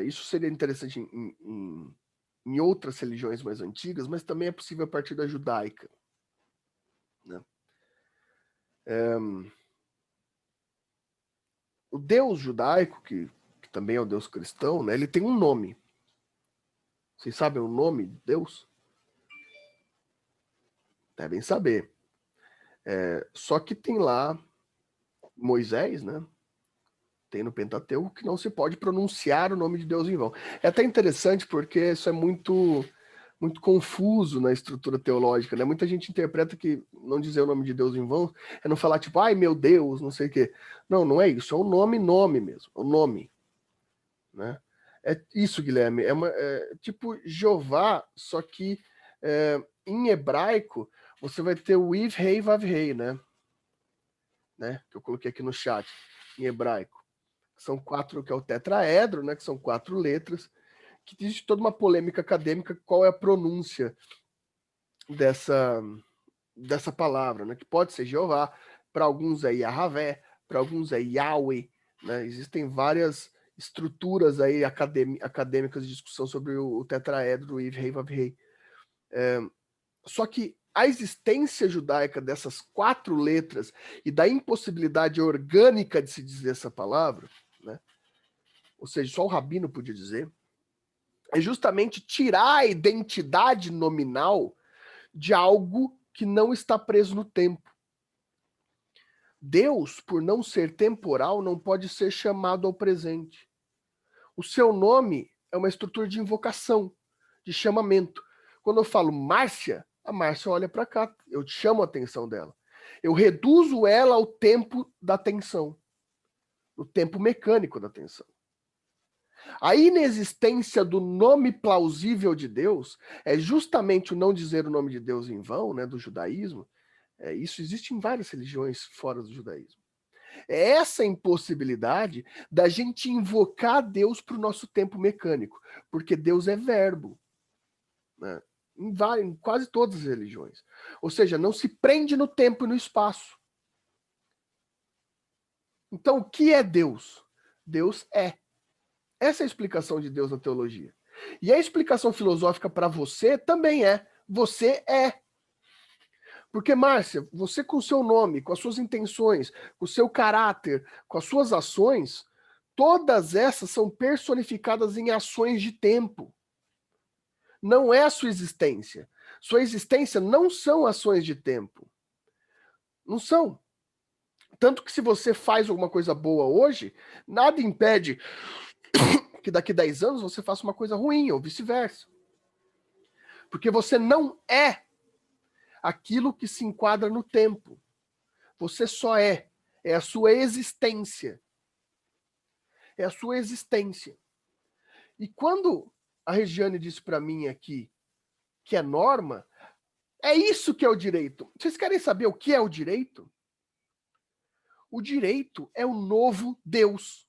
Isso seria interessante em outras religiões mais antigas, mas também é possível a partir da judaica. Né? O Deus judaico, que também é o Deus cristão, né, ele tem um nome. Vocês sabem o nome de Deus? Devem saber. Só que tem lá Moisés, né? Tem no Pentateuco que não se pode pronunciar o nome de Deus em vão. É até interessante porque isso é muito confuso na estrutura teológica, né? Muita gente interpreta que não dizer o nome de Deus em vão é não falar tipo, ai meu Deus, não sei o quê. Não é isso, é o nome mesmo, o nome. Né? É isso, Guilherme, é tipo Jeová, só que em hebraico você vai ter o Iv, Rei, Vav, Rei, né? Que eu coloquei aqui no chat, em hebraico. São 4, que é o tetraedro, né? Que são 4 letras, que existe toda uma polêmica acadêmica qual é a pronúncia dessa palavra, né? Que pode ser Jeová, para alguns é Yahavé, para alguns é Yahweh, né? Existem várias estruturas aí acadêmicas de discussão sobre o tetraedro e Rei Vav Rei. Só que a existência judaica dessas 4 letras e da impossibilidade orgânica de se dizer essa palavra, né? Ou seja, só o rabino podia dizer, é justamente tirar a identidade nominal de algo que não está preso no tempo. Deus, por não ser temporal, não pode ser chamado ao presente. O seu nome é uma estrutura de invocação, de chamamento. Quando eu falo Márcia, a Márcia olha para cá, eu chamo a atenção dela. Eu reduzo ela ao tempo da atenção, o tempo mecânico da atenção. A inexistência do nome plausível de Deus é justamente o não dizer o nome de Deus em vão, né, do judaísmo. Isso existe em várias religiões fora do judaísmo. É essa impossibilidade da gente invocar Deus para o nosso tempo mecânico, porque Deus é verbo, né? Em quase todas as religiões. Ou seja, não se prende no tempo e no espaço. Então, o que é Deus? Deus é. Essa é a explicação de Deus na teologia. E a explicação filosófica para você também é. Você é. Porque, Márcia, você com o seu nome, com as suas intenções, com o seu caráter, com as suas ações, todas essas são personificadas em ações de tempo. Não é a sua existência. Sua existência não são ações de tempo. Não são. Tanto que se você faz alguma coisa boa hoje, nada impede que daqui a 10 anos você faça uma coisa ruim, ou vice-versa. Porque você não é aquilo que se enquadra no tempo. Você só é. É a sua existência. É a sua existência. E quando a Regiane disse para mim aqui que é norma, é isso que é o direito. Vocês querem saber o que é o direito? O direito é o novo Deus.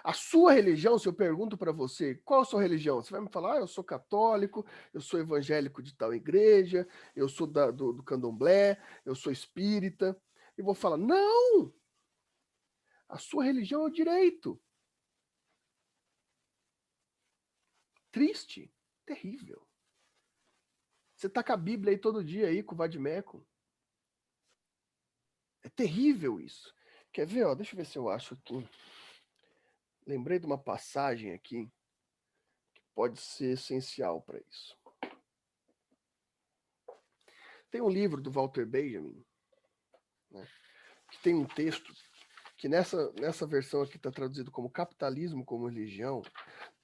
A sua religião, se eu pergunto para você, qual a sua religião? Você vai me falar, eu sou católico, eu sou evangélico de tal igreja, eu sou do candomblé, eu sou espírita. E vou falar, não! A sua religião é o direito. Triste, terrível. Você tá com a Bíblia aí todo dia aí, com o Vadimeco. É terrível isso. Quer ver? Ó, deixa eu ver se eu acho aqui. Lembrei de uma passagem aqui que pode ser essencial para isso. Tem um livro do Walter Benjamin, né, que tem um texto que nessa versão aqui está traduzido como capitalismo como religião,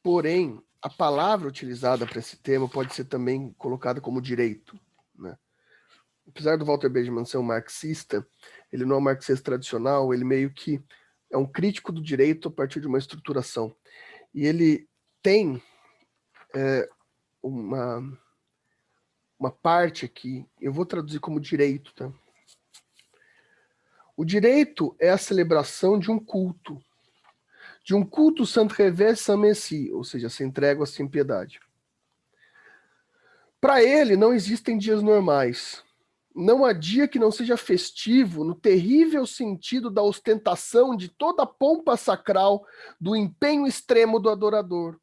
porém, a palavra utilizada para esse termo pode ser também colocada como direito, né? Apesar do Walter Benjamin ser um marxista, ele não é um marxista tradicional, ele meio que é um crítico do direito a partir de uma estruturação. E ele tem uma parte aqui, eu vou traduzir como direito, tá? O direito é a celebração de um culto sans revers, sans messie, ou seja, sem trégua, sem piedade. Para ele, não existem dias normais. Não há dia que não seja festivo no terrível sentido da ostentação de toda a pompa sacral, do empenho extremo do adorador.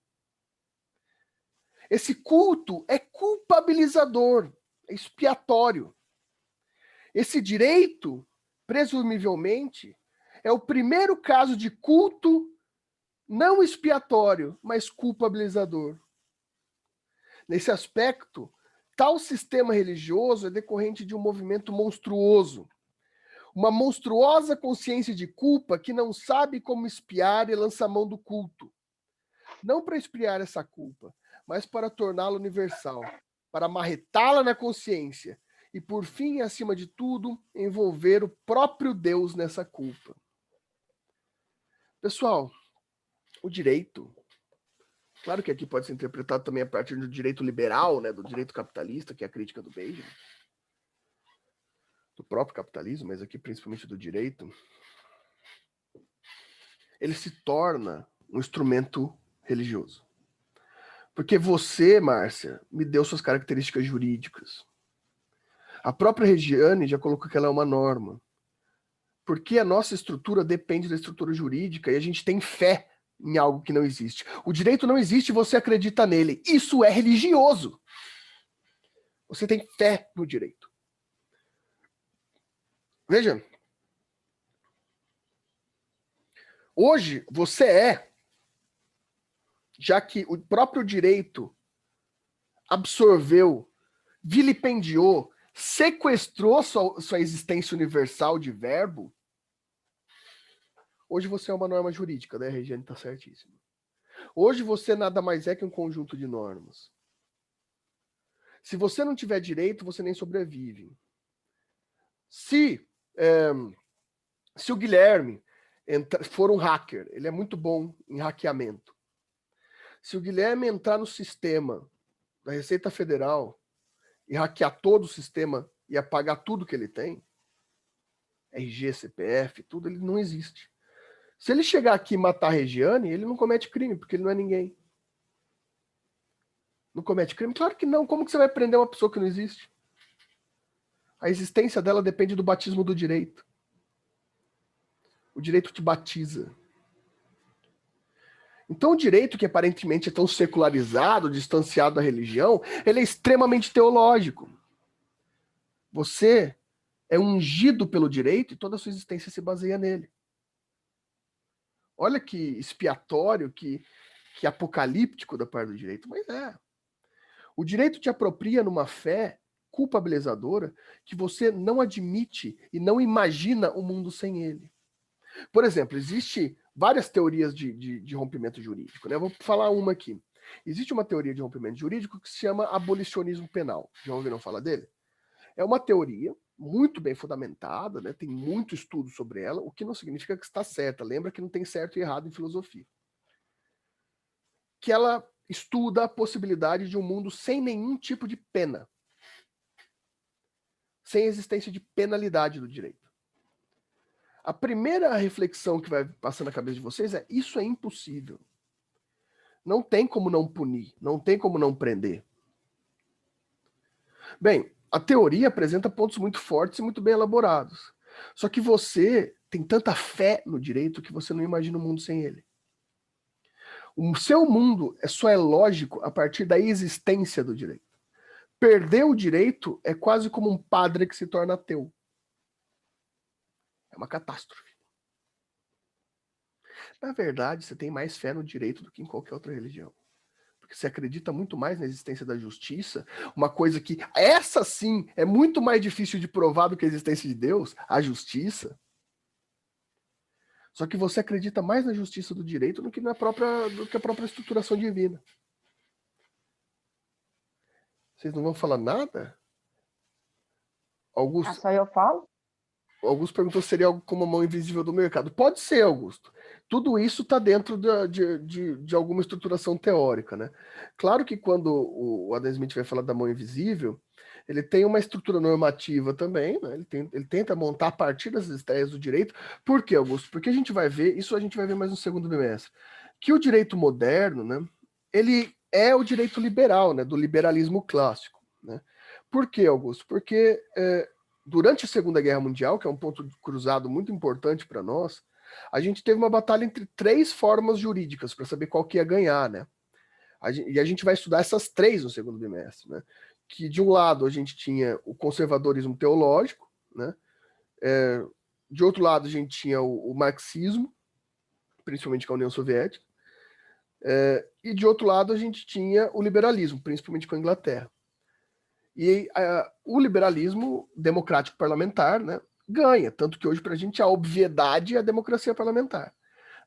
Esse culto é culpabilizador, é expiatório. Esse direito, presumivelmente, é o primeiro caso de culto não expiatório, mas culpabilizador. Nesse aspecto, tal sistema religioso é decorrente de um movimento monstruoso, uma monstruosa consciência de culpa que não sabe como expiar e lança a mão do culto. Não para expiar essa culpa, mas para torná-la universal, para marretá-la na consciência e, por fim, acima de tudo, envolver o próprio Deus nessa culpa. Pessoal, o direito, claro que aqui pode ser interpretado também a partir do direito liberal, né, do direito capitalista, que é a crítica do Benjamin, do próprio capitalismo, mas aqui principalmente do direito, ele se torna um instrumento religioso. Porque você, Márcia, me deu suas características jurídicas. A própria Regiane já colocou que ela é uma norma. Porque a nossa estrutura depende da estrutura jurídica e a gente tem fé em algo que não existe. O direito não existe e você acredita nele. Isso é religioso. Você tem fé no direito. Veja. Hoje, você já que o próprio direito absorveu, vilipendiou, sequestrou sua existência universal de verbo, hoje você é uma norma jurídica, né? A Regiane está certíssima. Hoje você nada mais é que um conjunto de normas. Se você não tiver direito, você nem sobrevive. Se o Guilherme for um hacker, ele é muito bom em hackeamento. Se o Guilherme entrar no sistema da Receita Federal e hackear todo o sistema e apagar tudo que ele tem, RG, CPF, tudo, ele não existe. Se ele chegar aqui e matar a Regiane, ele não comete crime, porque ele não é ninguém. Não comete crime? Claro que não. Como que você vai prender uma pessoa que não existe? A existência dela depende do batismo do direito. O direito te batiza. Então o direito, que aparentemente é tão secularizado, distanciado da religião, ele é extremamente teológico. Você é ungido pelo direito e toda a sua existência se baseia nele. Olha que expiatório, que apocalíptico da parte do direito, mas é. O direito te apropria numa fé culpabilizadora que você não admite e não imagina o mundo sem ele. Por exemplo, existe várias teorias de rompimento jurídico, né? Eu vou falar uma aqui. Existe uma teoria de rompimento jurídico que se chama abolicionismo penal. Já ouviram falar dele? É uma teoria muito bem fundamentada, né? Tem muito estudo sobre ela, o que não significa que está certa. Lembra que não tem certo e errado em filosofia. Que ela estuda a possibilidade de um mundo sem nenhum tipo de pena. Sem existência de penalidade do direito. A primeira reflexão que vai passar na cabeça de vocês é: isso é impossível. Não tem como não punir, não tem como não prender. Bem, a teoria apresenta pontos muito fortes e muito bem elaborados. Só que você tem tanta fé no direito que você não imagina o mundo sem ele. O seu mundo só é lógico a partir da existência do direito. Perder o direito é quase como um padre que se torna ateu. É uma catástrofe. Na verdade, você tem mais fé no direito do que em qualquer outra religião. Porque você acredita muito mais na existência da justiça, uma coisa que, essa sim, é muito mais difícil de provar do que a existência de Deus, a justiça. Só que você acredita mais na justiça do direito do que a própria estruturação divina. Vocês não vão falar nada? Augusto? Só eu falo? Augusto perguntou se seria algo como a mão invisível do mercado. Pode ser, Augusto. Tudo isso está dentro de alguma estruturação teórica, né? Claro que quando o Adam Smith vai falar da mão invisível, ele tem uma estrutura normativa também, né? Ele tenta montar a partir das ideias do direito. Por quê, Augusto? Porque a gente vai ver mais no segundo bimestre, que o direito moderno, né, ele é o direito liberal, né, do liberalismo clássico, né? Por quê, Augusto? Porque durante a Segunda Guerra Mundial, que é um ponto cruzado muito importante para nós, a gente teve uma batalha entre 3 formas jurídicas para saber qual que ia ganhar, né? E a gente vai estudar essas 3 no segundo bimestre, né? Que de um lado a gente tinha o conservadorismo teológico, né? De outro lado a gente tinha o marxismo, principalmente com a União Soviética, e de outro lado a gente tinha o liberalismo, principalmente com a Inglaterra. E o liberalismo democrático parlamentar, né, ganha, tanto que hoje para a gente a obviedade é a democracia parlamentar,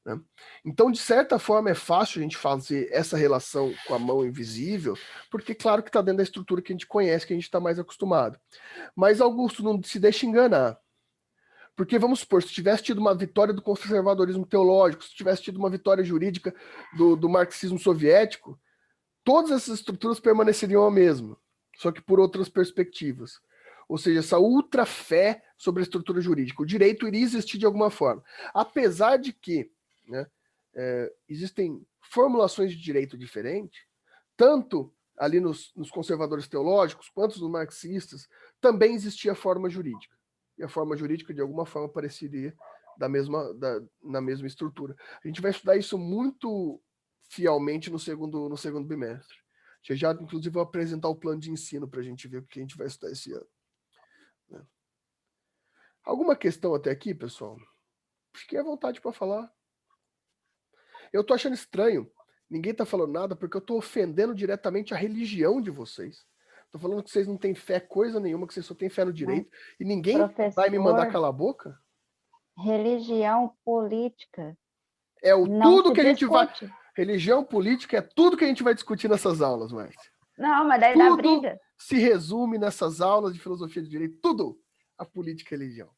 né? Então, de certa forma, é fácil a gente fazer essa relação com a mão invisível, porque claro que está dentro da estrutura que a gente conhece, que a gente está mais acostumado. Mas, Augusto, não se deixe enganar. Porque, vamos supor, se tivesse tido uma vitória do conservadorismo teológico, se tivesse tido uma vitória jurídica do marxismo soviético, todas essas estruturas permaneceriam a mesma, só que por outras perspectivas. Ou seja, essa ultra fé sobre a estrutura jurídica. O direito iria existir de alguma forma. Apesar de que, né, existem formulações de direito diferentes, tanto ali nos conservadores teológicos, quanto nos marxistas, também existia forma jurídica. e a forma jurídica de alguma forma pareceria na mesma estrutura. A gente vai estudar isso muito fielmente no segundo bimestre. Já, inclusive, vou apresentar o plano de ensino para a gente ver o que a gente vai estudar esse ano. Né? Alguma questão até aqui, pessoal? Fiquem à vontade para falar. Eu tô achando estranho. Ninguém tá falando nada porque eu tô ofendendo diretamente a religião de vocês. Tô falando que vocês não têm fé coisa nenhuma, que vocês só têm fé no direito. E ninguém vai me mandar calar a boca? Religião, política. É tudo que a gente vai... discute. Religião, política, é tudo que a gente vai discutir nessas aulas, Márcia. Não, mas daí dá briga. Se resume nessas aulas de filosofia de direito, tudo a política e a religião.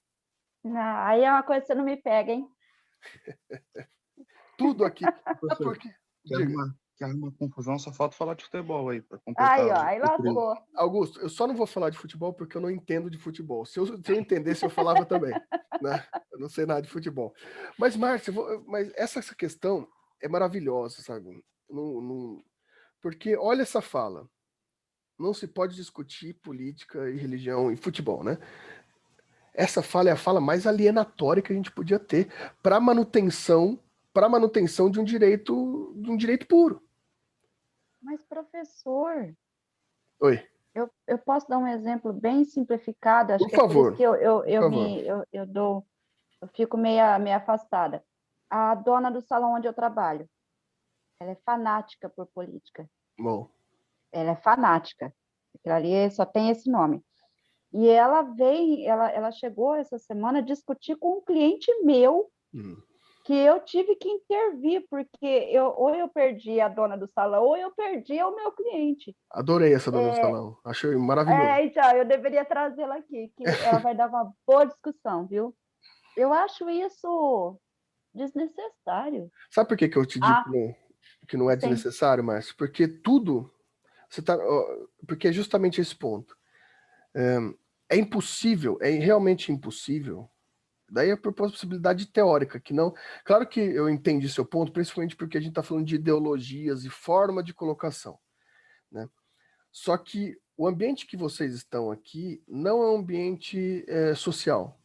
Não, aí é uma coisa que você não me pega, hein? Tudo aqui. Porque que arruma confusão, só falta falar de futebol aí, para completar. Aí, ó, aí lascou. Augusto, eu só não vou falar de futebol porque eu não entendo de futebol. Se eu entendesse, eu falava também. Né? Eu não sei nada de futebol. Mas, Márcia, mas essa questão é maravilhosa, sabe? Porque olha essa fala. Não se pode discutir política e religião e futebol, né? Essa fala é a fala mais alienatória que a gente podia ter para manutenção de um direito puro. Mas, professor... Oi. Eu posso dar um exemplo bem simplificado, acho Por que favor. É por isso que eu fico meio afastada. A dona do salão onde eu trabalho, ela é fanática por política. Bom. Ela é fanática. Aquilo ali só tem esse nome. E ela chegou essa semana a discutir com um cliente meu que eu tive que intervir, porque ou eu perdi a dona do salão, ou eu perdi o meu cliente. Adorei essa dona do salão. Achei maravilhoso. Então, eu deveria trazê-la aqui, que ela vai dar uma boa discussão, viu? Eu acho isso desnecessário. Sabe por que eu te digo que não é desnecessário, Márcio? Porque tudo... porque é justamente esse ponto. É impossível, é realmente impossível. Daí é por possibilidade teórica, que não... Claro que eu entendi seu ponto, principalmente porque a gente está falando de ideologias e forma de colocação. Né? Só que o ambiente que vocês estão aqui não é um ambiente social.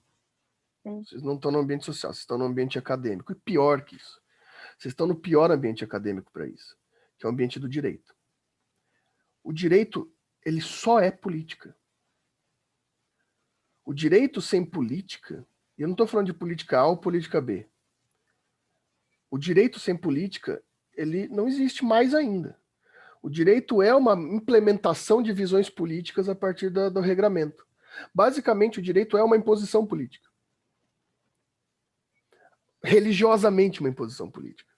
Sim. Vocês não estão no ambiente social, vocês estão no ambiente acadêmico. E pior que isso, vocês estão no pior ambiente acadêmico para isso, que é o ambiente do direito. O direito, ele só é política. O direito sem política, e eu não estou falando de política A ou política B. O direito sem política, ele não existe mais ainda. O direito é uma implementação de visões políticas a partir do regramento. Basicamente, o direito é uma imposição política. Religiosamente uma imposição política.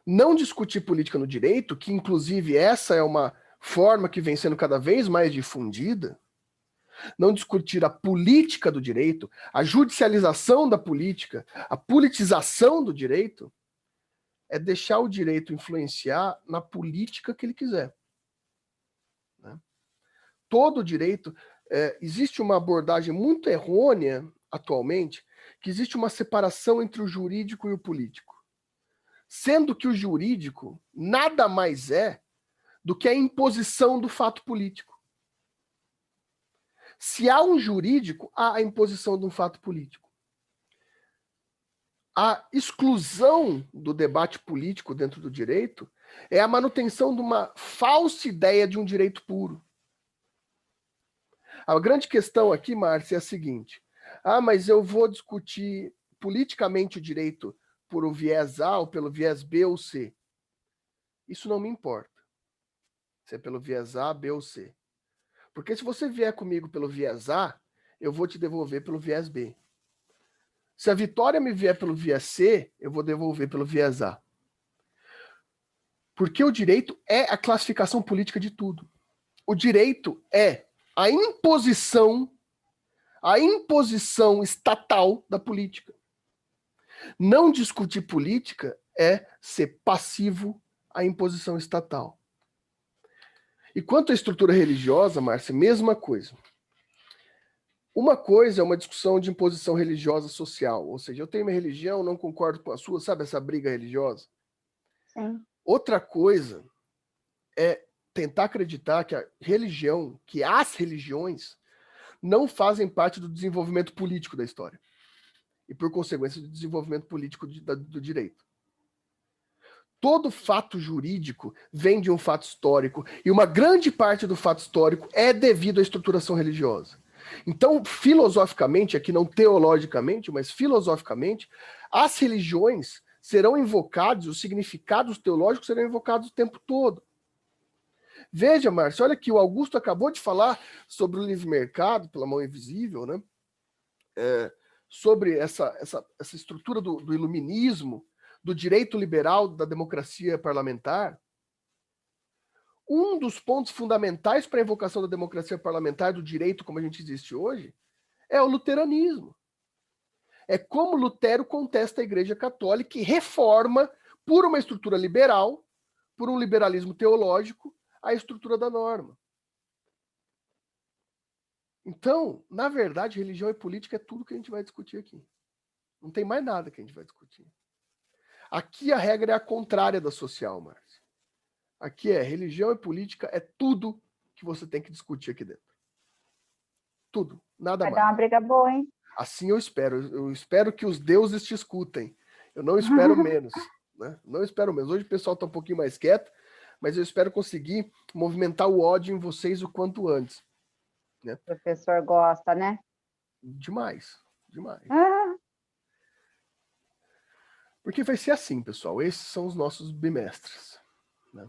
Não discutir política no direito, que inclusive essa é uma forma que vem sendo cada vez mais difundida, não discutir a política do direito, a judicialização da política, a politização do direito, é deixar o direito influenciar na política que ele quiser. Né? Todo direito... existe uma abordagem muito errônea, atualmente, que existe uma separação entre o jurídico e o político. Sendo que o jurídico nada mais é do que a imposição do fato político. Se há um jurídico, há a imposição de um fato político. A exclusão do debate político dentro do direito é a manutenção de uma falsa ideia de um direito puro. A grande questão aqui, Márcia, é a seguinte. Mas eu vou discutir politicamente o direito por o viés A ou pelo viés B ou C. Isso não me importa. Se é pelo viés A, B ou C. Porque se você vier comigo pelo viés A, eu vou te devolver pelo viés B. Se a Vitória me vier pelo viés C, eu vou devolver pelo viés A. Porque o direito é a classificação política de tudo. O direito é a imposição estatal da política. Não discutir política é ser passivo à imposição estatal. E quanto à estrutura religiosa, Márcia, mesma coisa. Uma coisa é uma discussão de imposição religiosa social, ou seja, eu tenho minha religião, não concordo com a sua, sabe essa briga religiosa? Sim. Outra coisa é tentar acreditar que a religião, que as religiões, não fazem parte do desenvolvimento político da história. E, por consequência, do desenvolvimento político do direito. Todo fato jurídico vem de um fato histórico, e uma grande parte do fato histórico é devido à estruturação religiosa. Então, filosoficamente, aqui não teologicamente, mas filosoficamente, as religiões serão invocadas, os significados teológicos serão invocados o tempo todo. Veja, Márcio, olha aqui, o Augusto acabou de falar sobre o livre mercado, pela mão invisível, né? Sobre essa estrutura do iluminismo, do direito liberal, da democracia parlamentar. Um dos pontos fundamentais para a invocação da democracia parlamentar, do direito como a gente existe hoje, é o luteranismo. É como Lutero contesta a Igreja Católica e reforma, por uma estrutura liberal, por um liberalismo teológico, a estrutura da norma. Então, na verdade, religião e política é tudo que a gente vai discutir aqui. Não tem mais nada que a gente vai discutir. Aqui a regra é a contrária da social, Márcio. Aqui religião e política é tudo que você tem que discutir aqui dentro. Tudo, nada mais. Vai dar uma briga boa, hein? Assim eu espero. Eu espero que os deuses te escutem. Eu não espero menos. Né? Não espero menos. Hoje o pessoal está um pouquinho mais quieto, mas eu espero conseguir movimentar o ódio em vocês o quanto antes. Né? O professor gosta, né? Demais. Demais. Ah, Porque vai ser assim, pessoal. Esses são os nossos bimestres. Né?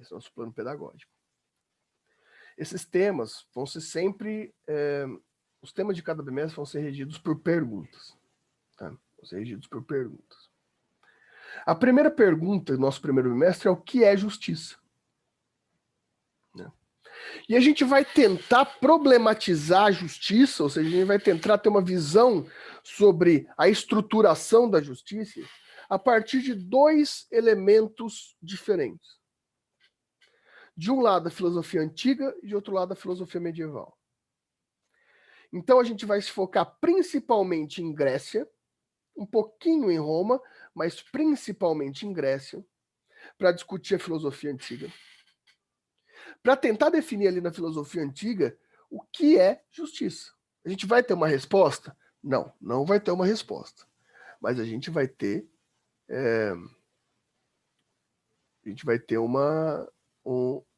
Esse é o nosso plano pedagógico. Esses temas vão ser sempre... os temas de cada bimestre vão ser regidos por perguntas. Tá? Vão ser regidos por perguntas. A primeira pergunta do nosso primeiro bimestre é o que é justiça? Né? E a gente vai tentar problematizar a justiça, ou seja, a gente vai tentar ter uma visão sobre a estruturação da justiça a partir de dois elementos diferentes. De um lado, a filosofia antiga e de outro lado, a filosofia medieval. Então, a gente vai se focar principalmente em Grécia, um pouquinho em Roma, mas principalmente em Grécia, para discutir a filosofia antiga. Para tentar definir ali na filosofia antiga o que é justiça. A gente vai ter uma resposta? Não, não vai ter uma resposta. Mas a gente vai ter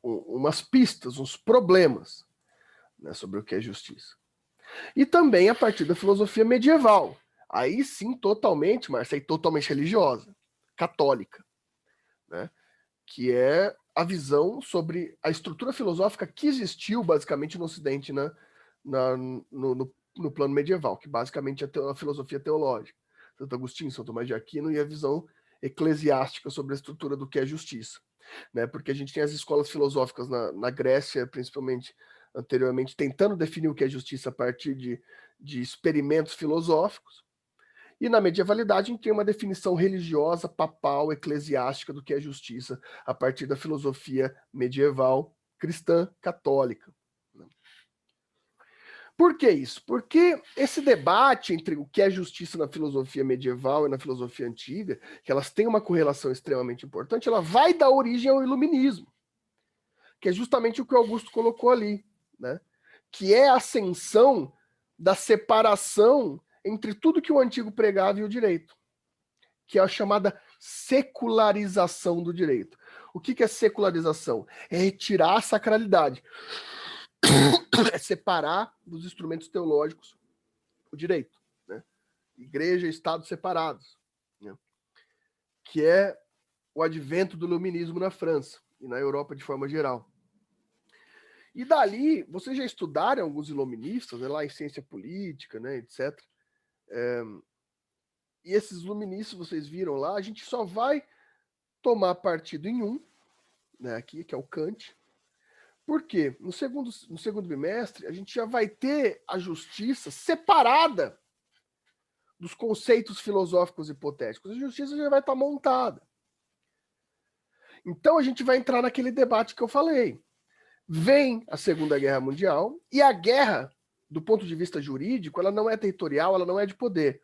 umas pistas, uns problemas, né, sobre o que é justiça. E também a partir da filosofia medieval. Aí sim, totalmente, mas aí totalmente religiosa, católica, né, que é a visão sobre a estrutura filosófica que existiu basicamente no Ocidente, né, no plano medieval, que basicamente é a filosofia teológica. Santo Agostinho, São Tomás de Aquino e a visão eclesiástica sobre a estrutura do que é justiça. Né? Porque a gente tem as escolas filosóficas na Grécia, principalmente anteriormente, tentando definir o que é justiça a partir de experimentos filosóficos. E na medievalidade a gente tem uma definição religiosa, papal, eclesiástica do que é justiça a partir da filosofia medieval cristã católica. Por que isso? Porque esse debate entre o que é justiça na filosofia medieval e na filosofia antiga, que elas têm uma correlação extremamente importante, ela vai dar origem ao iluminismo, que é justamente o que o Augusto colocou ali, né? Que é a ascensão da separação entre tudo que o antigo pregava e o direito, que é a chamada secularização do direito. O que é secularização? É retirar a sacralidade. É separar dos instrumentos teológicos o direito, né? Igreja e Estado separados, né? Que é o advento do iluminismo na França e na Europa de forma geral. E dali, vocês já estudaram alguns iluministas, né, lá em ciência política, né, etc. E esses iluministas, vocês viram lá, a gente só vai tomar partido em um, né, aqui, que é o Kant. Por quê? No segundo bimestre, a gente já vai ter a justiça separada dos conceitos filosóficos hipotéticos. A justiça já vai estar montada. Então a gente vai entrar naquele debate que eu falei. Vem a Segunda Guerra Mundial e a guerra, do ponto de vista jurídico, ela não é territorial, ela não é de poder.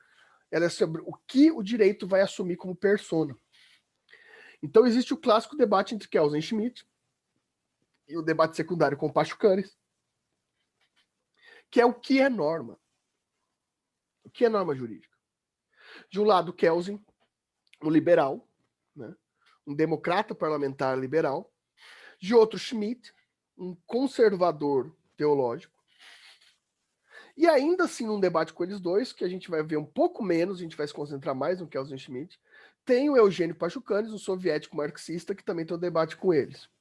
Ela é sobre o que o direito vai assumir como persona. Então existe o clássico debate entre Kelsen e Schmitt, e o debate secundário com Pachucanes, que é o que é norma. O que é norma jurídica? De um lado, Kelsen, um liberal, né? Um democrata parlamentar liberal. De outro, Schmitt, um conservador teológico. E ainda assim, num debate com eles dois, que a gente vai ver um pouco menos, a gente vai se concentrar mais no Kelsen Schmitt, tem o Eugênio Pachucanes, um soviético marxista, que também tem um debate com eles.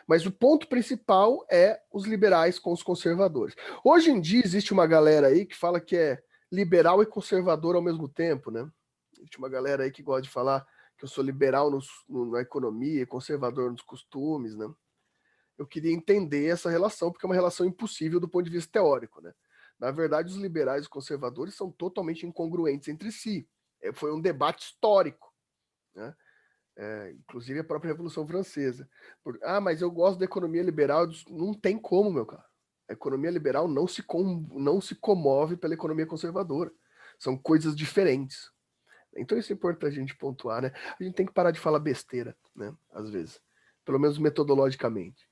Mas o ponto principal é os liberais com os conservadores. Hoje em dia existe uma galera aí que fala que é liberal e conservador ao mesmo tempo, né? Existe uma galera aí que gosta de falar que eu sou liberal na economia, conservador nos costumes, né? Eu queria entender essa relação, porque é uma relação impossível do ponto de vista teórico, né? Na verdade, os liberais e os conservadores são totalmente incongruentes entre si. Foi um debate histórico, né? Inclusive a própria Revolução Francesa. Mas eu gosto da economia liberal. Não tem como, meu cara. A economia liberal não se comove pela economia conservadora. São coisas diferentes. Então isso é importante a gente pontuar, né? A gente tem que parar de falar besteira, né? Às vezes. Pelo menos metodologicamente.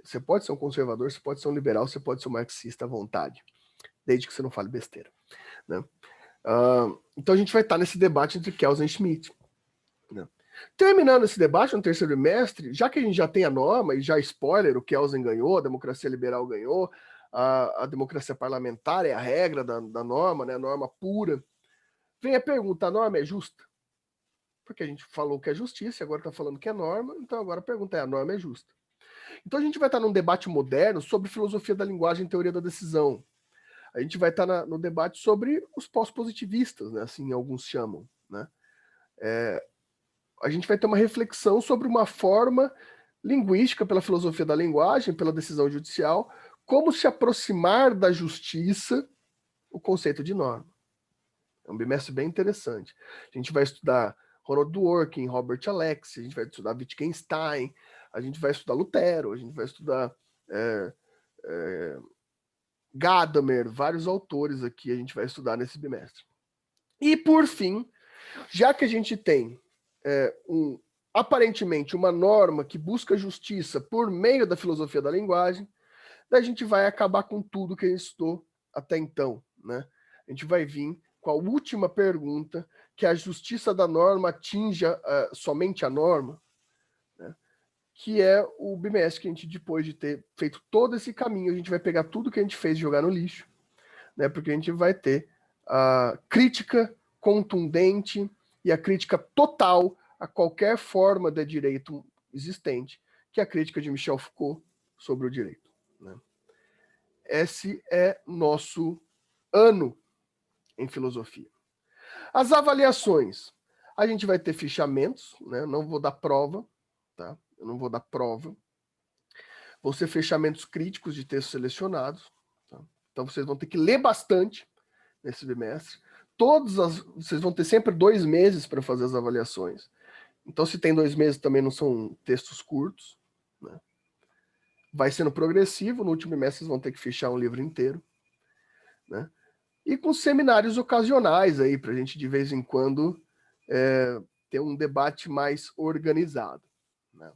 Você pode ser um conservador, você pode ser um liberal, você pode ser um marxista à vontade. Desde que você não fale besteira, né? Então a gente vai estar nesse debate entre Kelsen e Schmitt. Terminando esse debate no terceiro bimestre, já que a gente já tem a norma, e já spoiler, o Kelsen ganhou, a democracia liberal ganhou, a democracia parlamentar é a regra da norma, né, a norma pura, vem a pergunta, a norma é justa? Porque a gente falou que é justiça, e agora está falando que é norma, então agora a pergunta é, a norma é justa? Então a gente vai estar num debate moderno sobre filosofia da linguagem e teoria da decisão. A gente vai estar no debate sobre os pós-positivistas, né, assim alguns chamam, né? A gente vai ter uma reflexão sobre uma forma linguística pela filosofia da linguagem, pela decisão judicial, como se aproximar da justiça o conceito de norma. É um bimestre bem interessante. A gente vai estudar Ronald Dworkin, Robert Alexi, a gente vai estudar Wittgenstein, a gente vai estudar Lutero, a gente vai estudar Gadamer, vários autores aqui a gente vai estudar nesse bimestre. E, por fim, já que a gente tem aparentemente uma norma que busca justiça por meio da filosofia da linguagem, daí a gente vai acabar com tudo que a gente estudou até então, né? A gente vai vir com a última pergunta, que a justiça da norma atinja somente a norma, né? Que é o bimestre que a gente, depois de ter feito todo esse caminho, a gente vai pegar tudo que a gente fez e jogar no lixo, né? Porque a gente vai ter a crítica contundente e a crítica total a qualquer forma de direito existente, que é a crítica de Michel Foucault sobre o direito, né? Esse é nosso ano em filosofia. As avaliações. A gente vai ter fichamentos, né? Não vou dar prova, tá? Eu não vou dar prova. Vão ser fechamentos críticos de textos selecionados, tá? Então vocês vão ter que ler bastante nesse bimestre. Vocês vão ter sempre 2 meses para fazer as avaliações. Então, se tem 2 meses, também não são textos curtos, né? Vai sendo progressivo. No último bimestre, vocês vão ter que fechar um livro inteiro, né? E com seminários ocasionais aí, para a gente, de vez em quando, ter um debate mais organizado, né?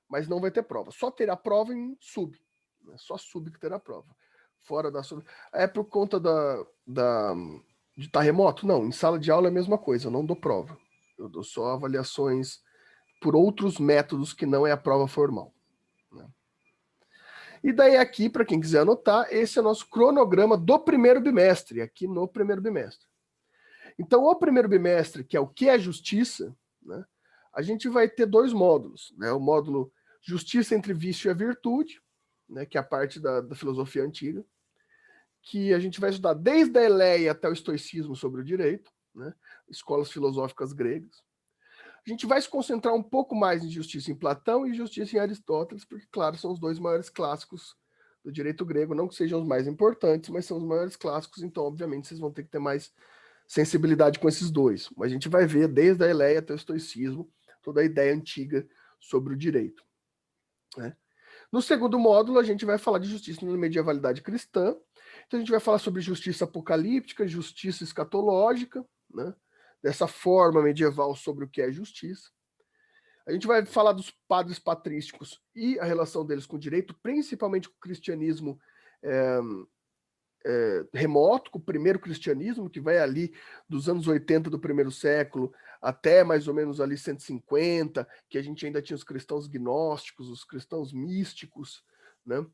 Mas não vai ter prova. Só terá prova em sub, né? Só sub que terá prova. Fora da sub. É por conta de estar remoto? Não, em sala de aula é a mesma coisa, eu não dou prova. Eu dou só avaliações por outros métodos que não é a prova formal, né? E daí aqui, para quem quiser anotar, esse é o nosso cronograma do primeiro bimestre, aqui no primeiro bimestre. Então, o primeiro bimestre, que é o que é justiça, né, a gente vai ter 2 módulos, né? O módulo Justiça entre Vício e a Virtude, né, que é a parte da filosofia antiga, que a gente vai estudar desde a Eleia até o estoicismo sobre o direito, né, escolas filosóficas gregas. A gente vai se concentrar um pouco mais em justiça em Platão e justiça em Aristóteles, porque, claro, são os 2 maiores clássicos do direito grego, não que sejam os mais importantes, mas são os maiores clássicos, então, obviamente, vocês vão ter que ter mais sensibilidade com esses 2. Mas a gente vai ver, desde a Eleia até o estoicismo, toda a ideia antiga sobre o direito, né? No segundo módulo, a gente vai falar de justiça na medievalidade cristã. Então, a gente vai falar sobre justiça apocalíptica, justiça escatológica, né? Dessa forma medieval sobre o que é justiça. A gente vai falar dos padres patrísticos e a relação deles com o direito, principalmente com o cristianismo remoto, com o primeiro cristianismo, que vai ali dos anos 80 do primeiro século até mais ou menos ali 150, que a gente ainda tinha os cristãos gnósticos, os cristãos místicos, né?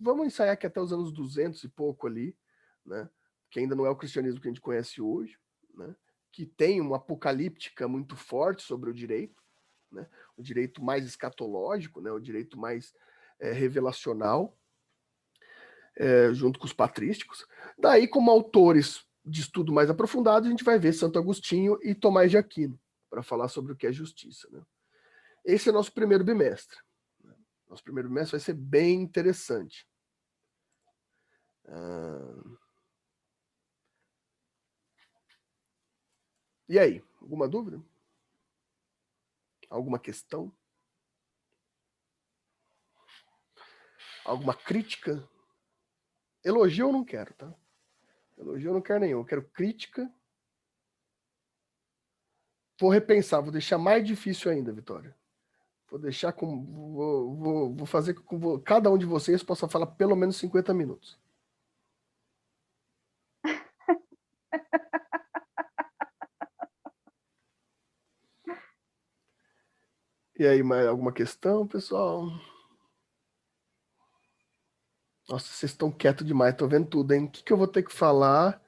Vamos ensaiar que até os anos 200 e pouco ali, né? Que ainda não é o cristianismo que a gente conhece hoje, né? Que tem uma apocalíptica muito forte sobre o direito, né? O direito mais escatológico, né? O direito mais revelacional, junto com os patrísticos. Daí, como autores de estudo mais aprofundado, a gente vai ver Santo Agostinho e Tomás de Aquino, para falar sobre o que é justiça, né? Esse é nosso primeiro bimestre. Nosso primeiro bimestre vai ser bem interessante. E aí, alguma dúvida? Alguma questão? Alguma crítica? Elogio eu não quero, tá? Elogio eu não quero nenhum. Eu quero crítica. Vou repensar, vou deixar mais difícil ainda, Vitória. Vou fazer com que cada um de vocês possa falar pelo menos 50 minutos. E aí, mais alguma questão, pessoal? Nossa, vocês estão quietos demais, tô vendo tudo, hein? O que eu vou ter que falar?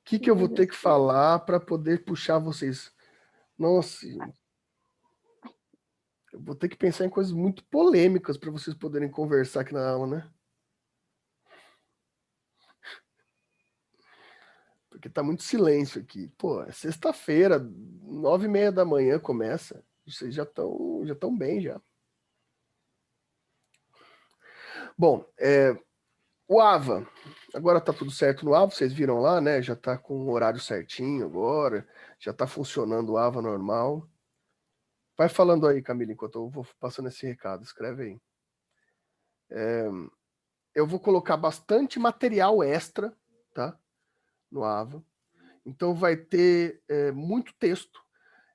O que eu vou ter que falar para poder puxar vocês? Nossa, eu vou ter que pensar em coisas muito polêmicas para vocês poderem conversar aqui na aula, né? Porque tá muito silêncio aqui. Pô, é sexta-feira, 9h30 da manhã começa. Vocês já estão bem já. Bom, o AVA. Agora tá tudo certo no AVA, vocês viram lá, né? Já tá com o horário certinho agora. Já tá funcionando o AVA normal. Vai falando aí, Camila, enquanto eu vou passando esse recado. Escreve aí. Eu vou colocar bastante material extra, tá? No AVA. Então vai ter muito texto.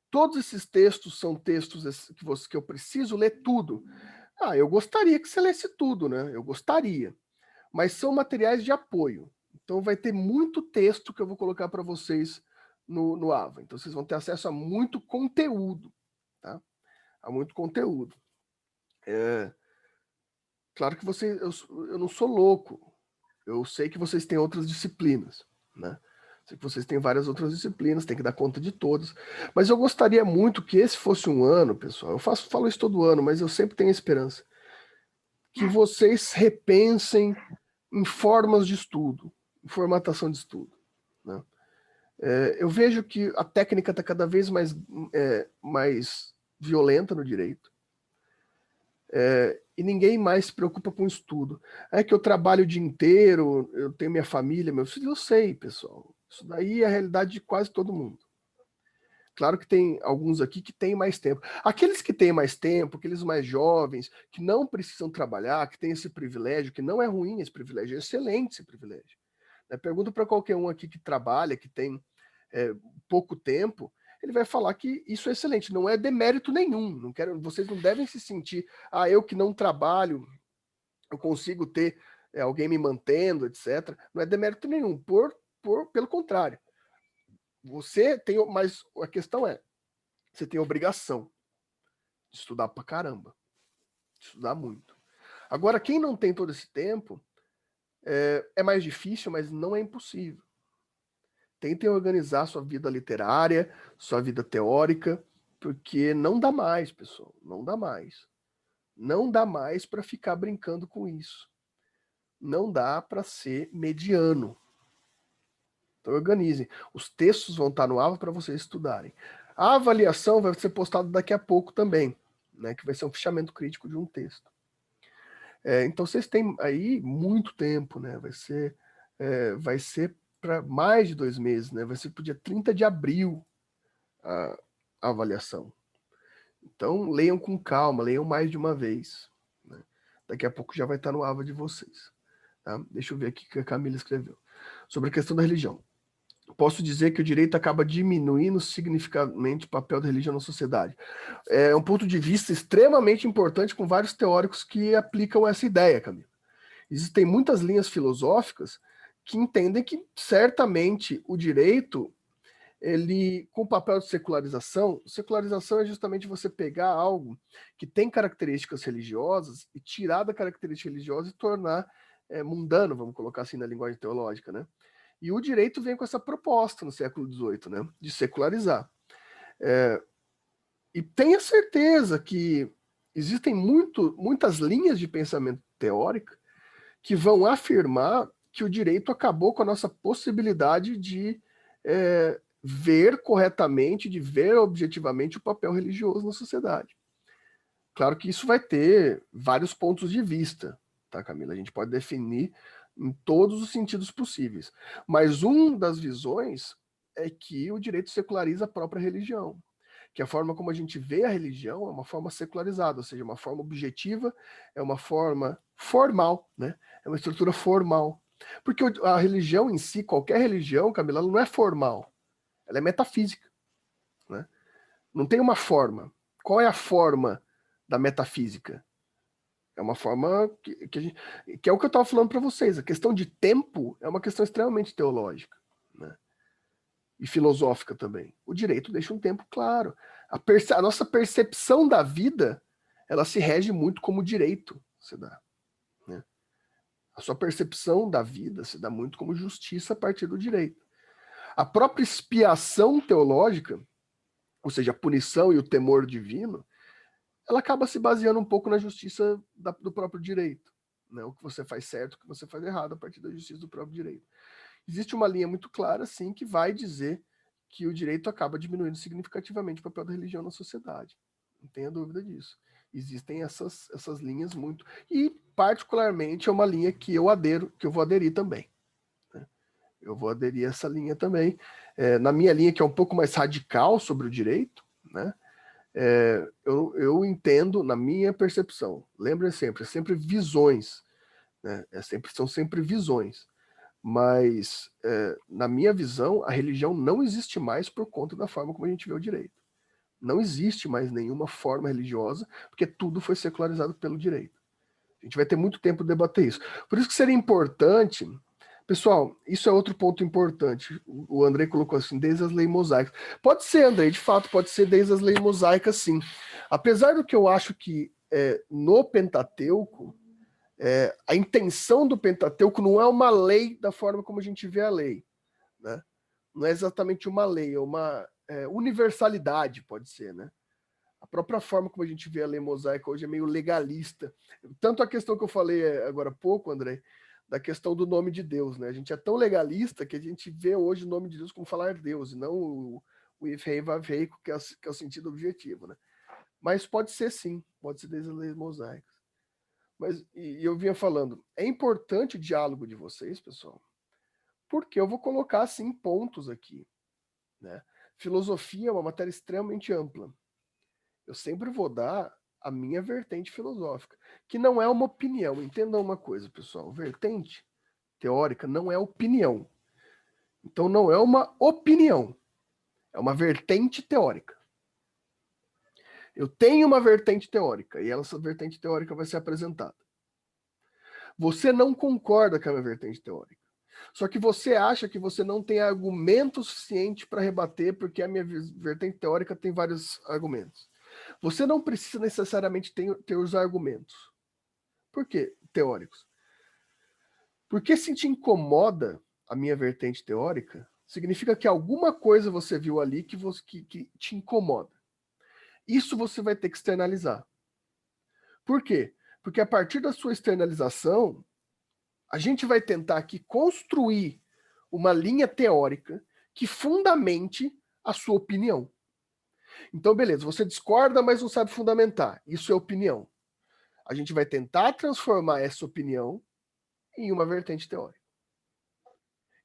Todos esses textos são textos que eu preciso ler tudo. Eu gostaria que você lesse tudo, né? Eu gostaria. Mas são materiais de apoio. Então vai ter muito texto que eu vou colocar para vocês no AVA. Então vocês vão ter acesso a muito conteúdo, tá? A muito conteúdo. Claro que eu não sou louco. Eu sei que vocês têm outras disciplinas, né? Sei que vocês têm várias outras disciplinas, tem que dar conta de todas. Mas eu gostaria muito que esse fosse um ano, pessoal. Eu falo isso todo ano, mas eu sempre tenho esperança. Que vocês repensem em formas de estudo, em formatação de estudo, né? Eu vejo que a técnica está cada vez mais violenta no direito. E ninguém mais se preocupa com o estudo. É que eu trabalho o dia inteiro, eu tenho minha família, meu filho, eu sei, pessoal. Isso daí é a realidade de quase todo mundo. Claro que tem alguns aqui que têm mais tempo. Aqueles que têm mais tempo, aqueles mais jovens, que não precisam trabalhar, que têm esse privilégio, que não é ruim esse privilégio, é excelente esse privilégio. Pergunta para qualquer um aqui que trabalha, que tem pouco tempo, ele vai falar que isso é excelente, não é demérito nenhum. Vocês não devem se sentir, eu que não trabalho, eu consigo ter alguém me mantendo, etc. Não é demérito nenhum, pelo contrário. Você tem, mas a questão é, você tem obrigação de estudar pra caramba, de estudar muito. Agora, quem não tem todo esse tempo, é mais difícil, mas não é impossível. Tentem organizar sua vida literária, sua vida teórica, porque não dá mais, pessoal, não dá mais. Não dá mais para ficar brincando com isso. Não dá para ser mediano. Então organizem. Os textos vão estar no AVA para vocês estudarem. A avaliação vai ser postada daqui a pouco também, né, que vai ser um fichamento crítico de um texto. Então vocês têm aí muito tempo, né? Vai ser para mais de 2 meses, né? Vai ser para o dia 30 de abril a avaliação. Então leiam com calma, leiam mais de uma vez, né? Daqui a pouco já vai estar no AVA de vocês. Tá? Deixa eu ver aqui o que a Camila escreveu. Sobre a questão da religião. Posso dizer que o direito acaba diminuindo significativamente o papel da religião na sociedade. É um ponto de vista extremamente importante, com vários teóricos que aplicam essa ideia, Camila. Existem muitas linhas filosóficas que entendem que certamente o direito, ele, com o papel de secularização é justamente você pegar algo que tem características religiosas e tirar da característica religiosa e tornar mundano, vamos colocar assim na linguagem teológica, né? E o direito vem com essa proposta no século XVIII, né? De secularizar. E tenha certeza que existem muitas linhas de pensamento teórico que vão afirmar que o direito acabou com a nossa possibilidade de ver corretamente, de ver objetivamente o papel religioso na sociedade. Claro que isso vai ter vários pontos de vista, tá, Camila? A gente pode definir em todos os sentidos possíveis. Mas uma das visões é que o direito seculariza a própria religião, que a forma como a gente vê a religião é uma forma secularizada, ou seja, uma forma objetiva, é uma forma formal, né? É uma estrutura formal. Porque a religião em si, qualquer religião, Camila, ela não é formal, ela é metafísica, né? Não tem uma forma. Qual é a forma da metafísica? É uma forma que é o que eu estava falando para vocês. A questão de tempo é uma questão extremamente teológica, né? E filosófica também. O direito deixa um tempo claro. A nossa percepção da vida, ela se rege muito como direito se dá, né? A sua percepção da vida se dá muito como justiça a partir do direito. A própria expiação teológica, ou seja, a punição e o temor divino, ela acaba se baseando um pouco na justiça do próprio direito, né? O que você faz certo, o que você faz errado a partir da justiça do próprio direito. Existe uma linha muito clara, sim, que vai dizer que o direito acaba diminuindo significativamente o papel da religião na sociedade. Não tenha dúvida disso. Existem essas linhas muito... E, particularmente, é uma linha que eu vou aderir também, né? Eu vou aderir a essa linha também. Na minha linha, que é um pouco mais radical sobre o direito, né? Eu entendo, na minha percepção, lembrem sempre, é sempre visões, né? São sempre visões. Mas, na minha visão, a religião não existe mais por conta da forma como a gente vê o direito. Não existe mais nenhuma forma religiosa, porque tudo foi secularizado pelo direito. A gente vai ter muito tempo de debater isso. Por isso que seria importante... Pessoal, isso é outro ponto importante. O Andrei colocou assim, desde as leis mosaicas. Pode ser, Andrei, de fato, pode ser desde as leis mosaicas, sim. Apesar do que eu acho que no Pentateuco, a intenção do Pentateuco não é uma lei da forma como a gente vê a lei, né? Não é exatamente uma lei, é uma universalidade, pode ser, né? A própria forma como a gente vê a lei mosaica hoje é meio legalista. Tanto a questão que eu falei agora há pouco, André, da questão do nome de Deus, né? A gente é tão legalista que a gente vê hoje o nome de Deus como falar Deus, e não o if-rei, vav-rei, que é o sentido objetivo, né? Mas pode ser sim, pode ser desde as leis mosaicas. Mas, e eu vinha falando, é importante o diálogo de vocês, pessoal, porque eu vou colocar, assim, pontos aqui, né? Filosofia é uma matéria extremamente ampla. Eu sempre vou dar a minha vertente filosófica, que não é uma opinião. Entendam uma coisa, pessoal. Vertente teórica não é opinião. Então não é uma opinião. É uma vertente teórica. Eu tenho uma vertente teórica e essa vertente teórica vai ser apresentada. Você não concorda com a minha vertente teórica. Só que você acha que você não tem argumento suficiente para rebater, porque a minha vertente teórica tem vários argumentos. Você não precisa necessariamente ter os argumentos. Por quê? Teóricos. Porque se te incomoda a minha vertente teórica, significa que alguma coisa você viu ali que te incomoda. Isso você vai ter que externalizar. Por quê? Porque a partir da sua externalização, a gente vai tentar aqui construir uma linha teórica que fundamente a sua opinião. Então, beleza, você discorda, mas não sabe fundamentar. Isso é opinião. A gente vai tentar transformar essa opinião em uma vertente teórica.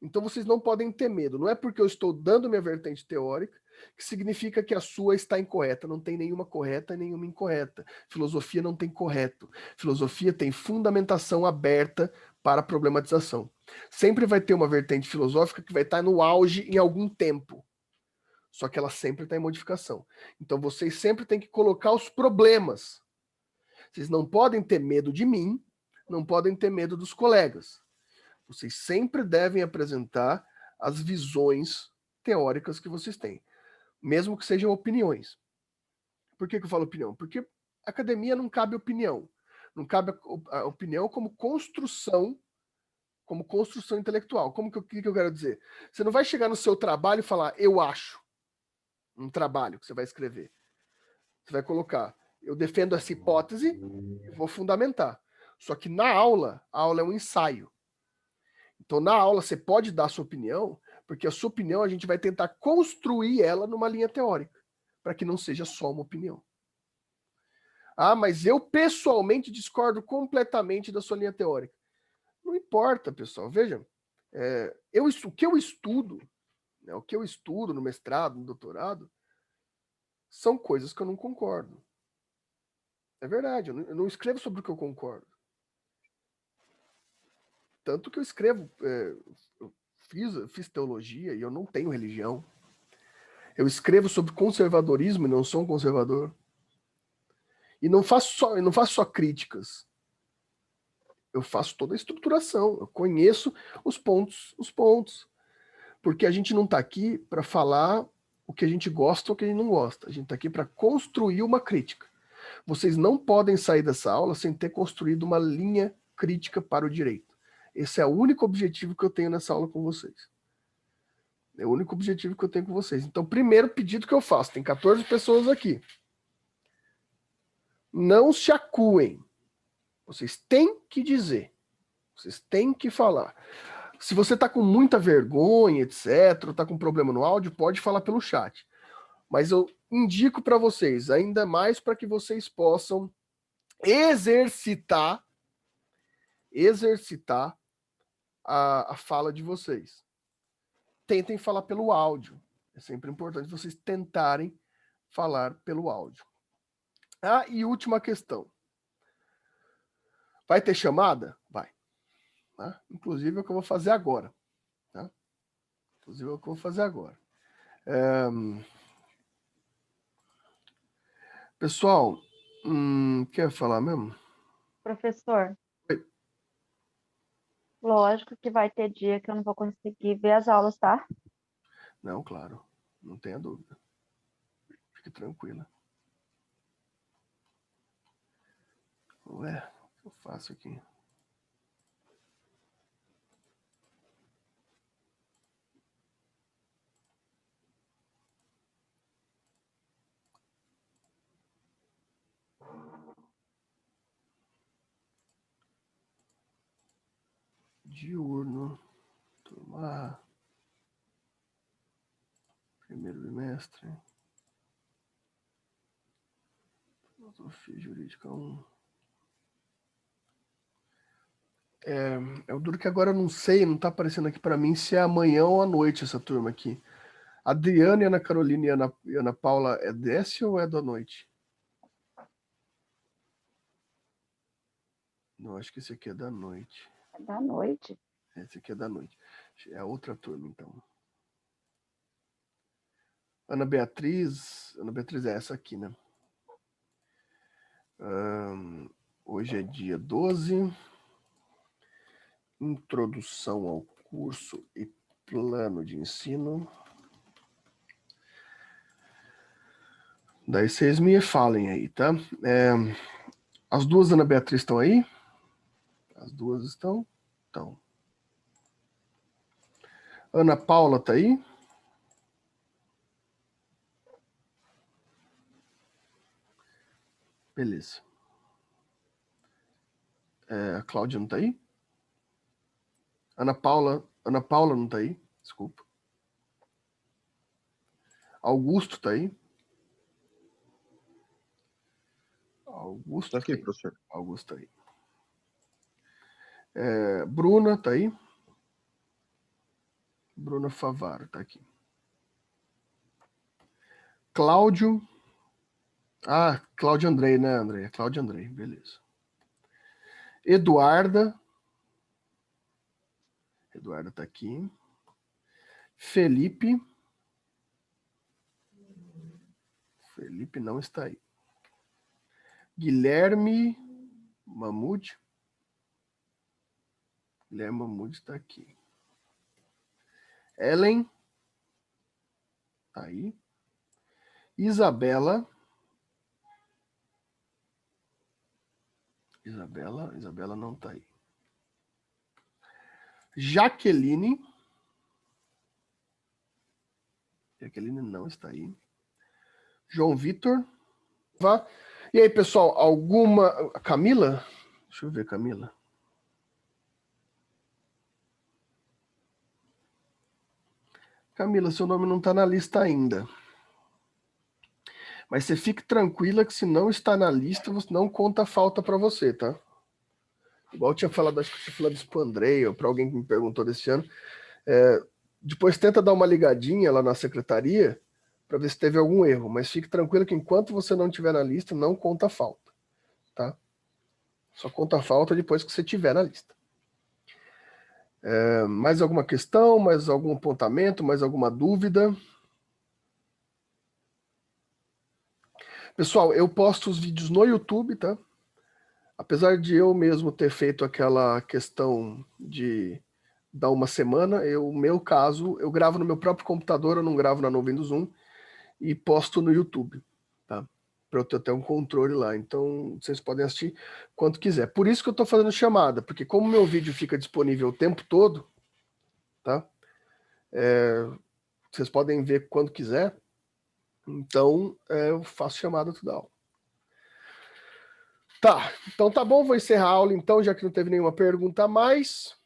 Então, vocês não podem ter medo. Não é porque eu estou dando minha vertente teórica que significa que a sua está incorreta. Não tem nenhuma correta e nenhuma incorreta. Filosofia não tem correto. Filosofia tem fundamentação aberta para a problematização. Sempre vai ter uma vertente filosófica que vai estar no auge em algum tempo. Só que ela sempre está em modificação. Então vocês sempre têm que colocar os problemas. Vocês não podem ter medo de mim, não podem ter medo dos colegas. Vocês sempre devem apresentar as visões teóricas que vocês têm, mesmo que sejam opiniões. Por que eu falo opinião? Porque academia não cabe opinião. Não cabe a opinião como construção intelectual. O que eu quero dizer? Você não vai chegar no seu trabalho e falar, eu acho. Um trabalho que você vai escrever. Você vai colocar, eu defendo essa hipótese e vou fundamentar. Só que na aula, a aula é um ensaio. Então, na aula, você pode dar a sua opinião, porque a sua opinião a gente vai tentar construir ela numa linha teórica, para que não seja só uma opinião. Ah, mas eu pessoalmente discordo completamente da sua linha teórica. Não importa, pessoal. Veja, o que eu estudo, né, o que eu estudo no mestrado, no doutorado, são coisas que eu não concordo. É verdade, eu não escrevo sobre o que eu concordo. Tanto que eu escrevo, eu fiz teologia e eu não tenho religião. Eu escrevo sobre conservadorismo e não sou um conservador. E não faço só críticas. Eu faço toda a estruturação. Eu conheço os pontos. Porque a gente não está aqui para falar o que a gente gosta ou o que a gente não gosta. A gente está aqui para construir uma crítica. Vocês não podem sair dessa aula sem ter construído uma linha crítica para o direito. Esse é o único objetivo que eu tenho nessa aula com vocês. É o único objetivo que eu tenho com vocês. Então, primeiro pedido que eu faço, tem 14 pessoas aqui. Não se acuem. Vocês têm que dizer. Vocês têm que falar. Se você está com muita vergonha, etc., ou está com problema no áudio, pode falar pelo chat. Mas eu indico para vocês, ainda mais para que vocês possam exercitar a fala de vocês. Tentem falar pelo áudio. É sempre importante vocês tentarem falar pelo áudio. Ah, e última questão. Vai ter chamada? Vai. Tá? Inclusive é o que eu vou fazer agora. Tá? Pessoal, quer falar mesmo? Professor, Oi. lógico que vai ter dia que eu não vou conseguir ver as aulas, tá? Não, claro. Não tenha dúvida. Fique tranquila. Ué, o que eu faço aqui? Diurno. Turma A. Primeiro bimestre. Filosofia Jurídica 1. O duro que agora eu não sei, não tá aparecendo aqui para mim se é amanhã ou à noite essa turma aqui. Adriana, Ana Carolina e Ana Paula é desse ou é da noite? Não, acho que esse aqui é da noite. É da noite. Esse aqui é da noite. É a outra turma, então. Ana Beatriz é essa aqui, né? Hoje é dia 12. Introdução ao curso e plano de ensino. Daí vocês me falem aí, tá? As duas Ana Beatriz estão aí? As duas estão? Estão. Ana Paula tá aí? Beleza. A Cláudia não tá aí? Ana Paula não tá aí? Desculpa. Augusto tá aí? Augusto Tá aqui, professor. Augusto tá aí. Bruna tá aí? Bruna Favaro tá aqui. Cláudio. Cláudio Andrei, né, André? Cláudio Andrei, beleza. Eduarda tá aqui. Felipe não está aí. Guilherme Mamude. Guilherme Mahmoud está aqui. Ellen. Tá aí. Isabela. Isabela não está aí. Jaqueline. Jaqueline não está aí. João Vitor. E aí, pessoal, alguma... Camila? Deixa eu ver, Camila. Camila, seu nome não está na lista ainda. Mas você fique tranquila que se não está na lista, você não conta falta para você, tá? Igual eu tinha falado, acho que eu tinha falado isso para o Andrei, ou para alguém que me perguntou desse ano. Depois tenta dar uma ligadinha lá na secretaria para ver se teve algum erro. Mas fique tranquila que enquanto você não estiver na lista, não conta falta, tá? Só conta falta depois que você estiver na lista. Mais alguma questão? Mais algum apontamento? Mais alguma dúvida? Pessoal, eu posto os vídeos no YouTube, tá? Apesar de eu mesmo ter feito aquela questão de dar uma semana, no meu caso, eu gravo no meu próprio computador, eu não gravo na nuvem do Zoom, e posto no YouTube, tá? Para eu ter um controle lá. Então, vocês podem assistir quanto quiser. Por isso que eu estou fazendo chamada, porque como meu vídeo fica disponível o tempo todo, tá? Vocês podem ver quando quiser. Então, eu faço chamada toda aula. Tá, então tá bom, vou encerrar a aula então, já que não teve nenhuma pergunta a mais.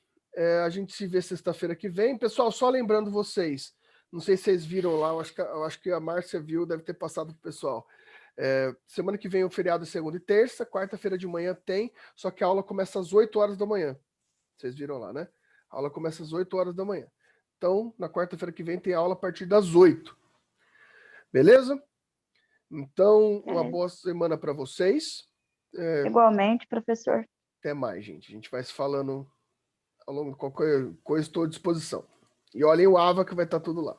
A gente se vê sexta-feira que vem. Pessoal, só lembrando vocês, não sei se vocês viram lá, eu acho que a Márcia viu, deve ter passado pro pessoal. Semana que vem é o feriado segunda e terça, quarta-feira de manhã tem, só que a aula começa às 8 horas da manhã. Vocês viram lá, né? A aula começa às 8 horas da manhã. Então, na quarta-feira que vem tem aula a partir das 8. Beleza? Então, uma boa semana para vocês. Igualmente, professor. Até mais, gente. A gente vai se falando ao longo de qualquer coisa, estou à disposição. E olhem o AVA que vai estar tudo lá.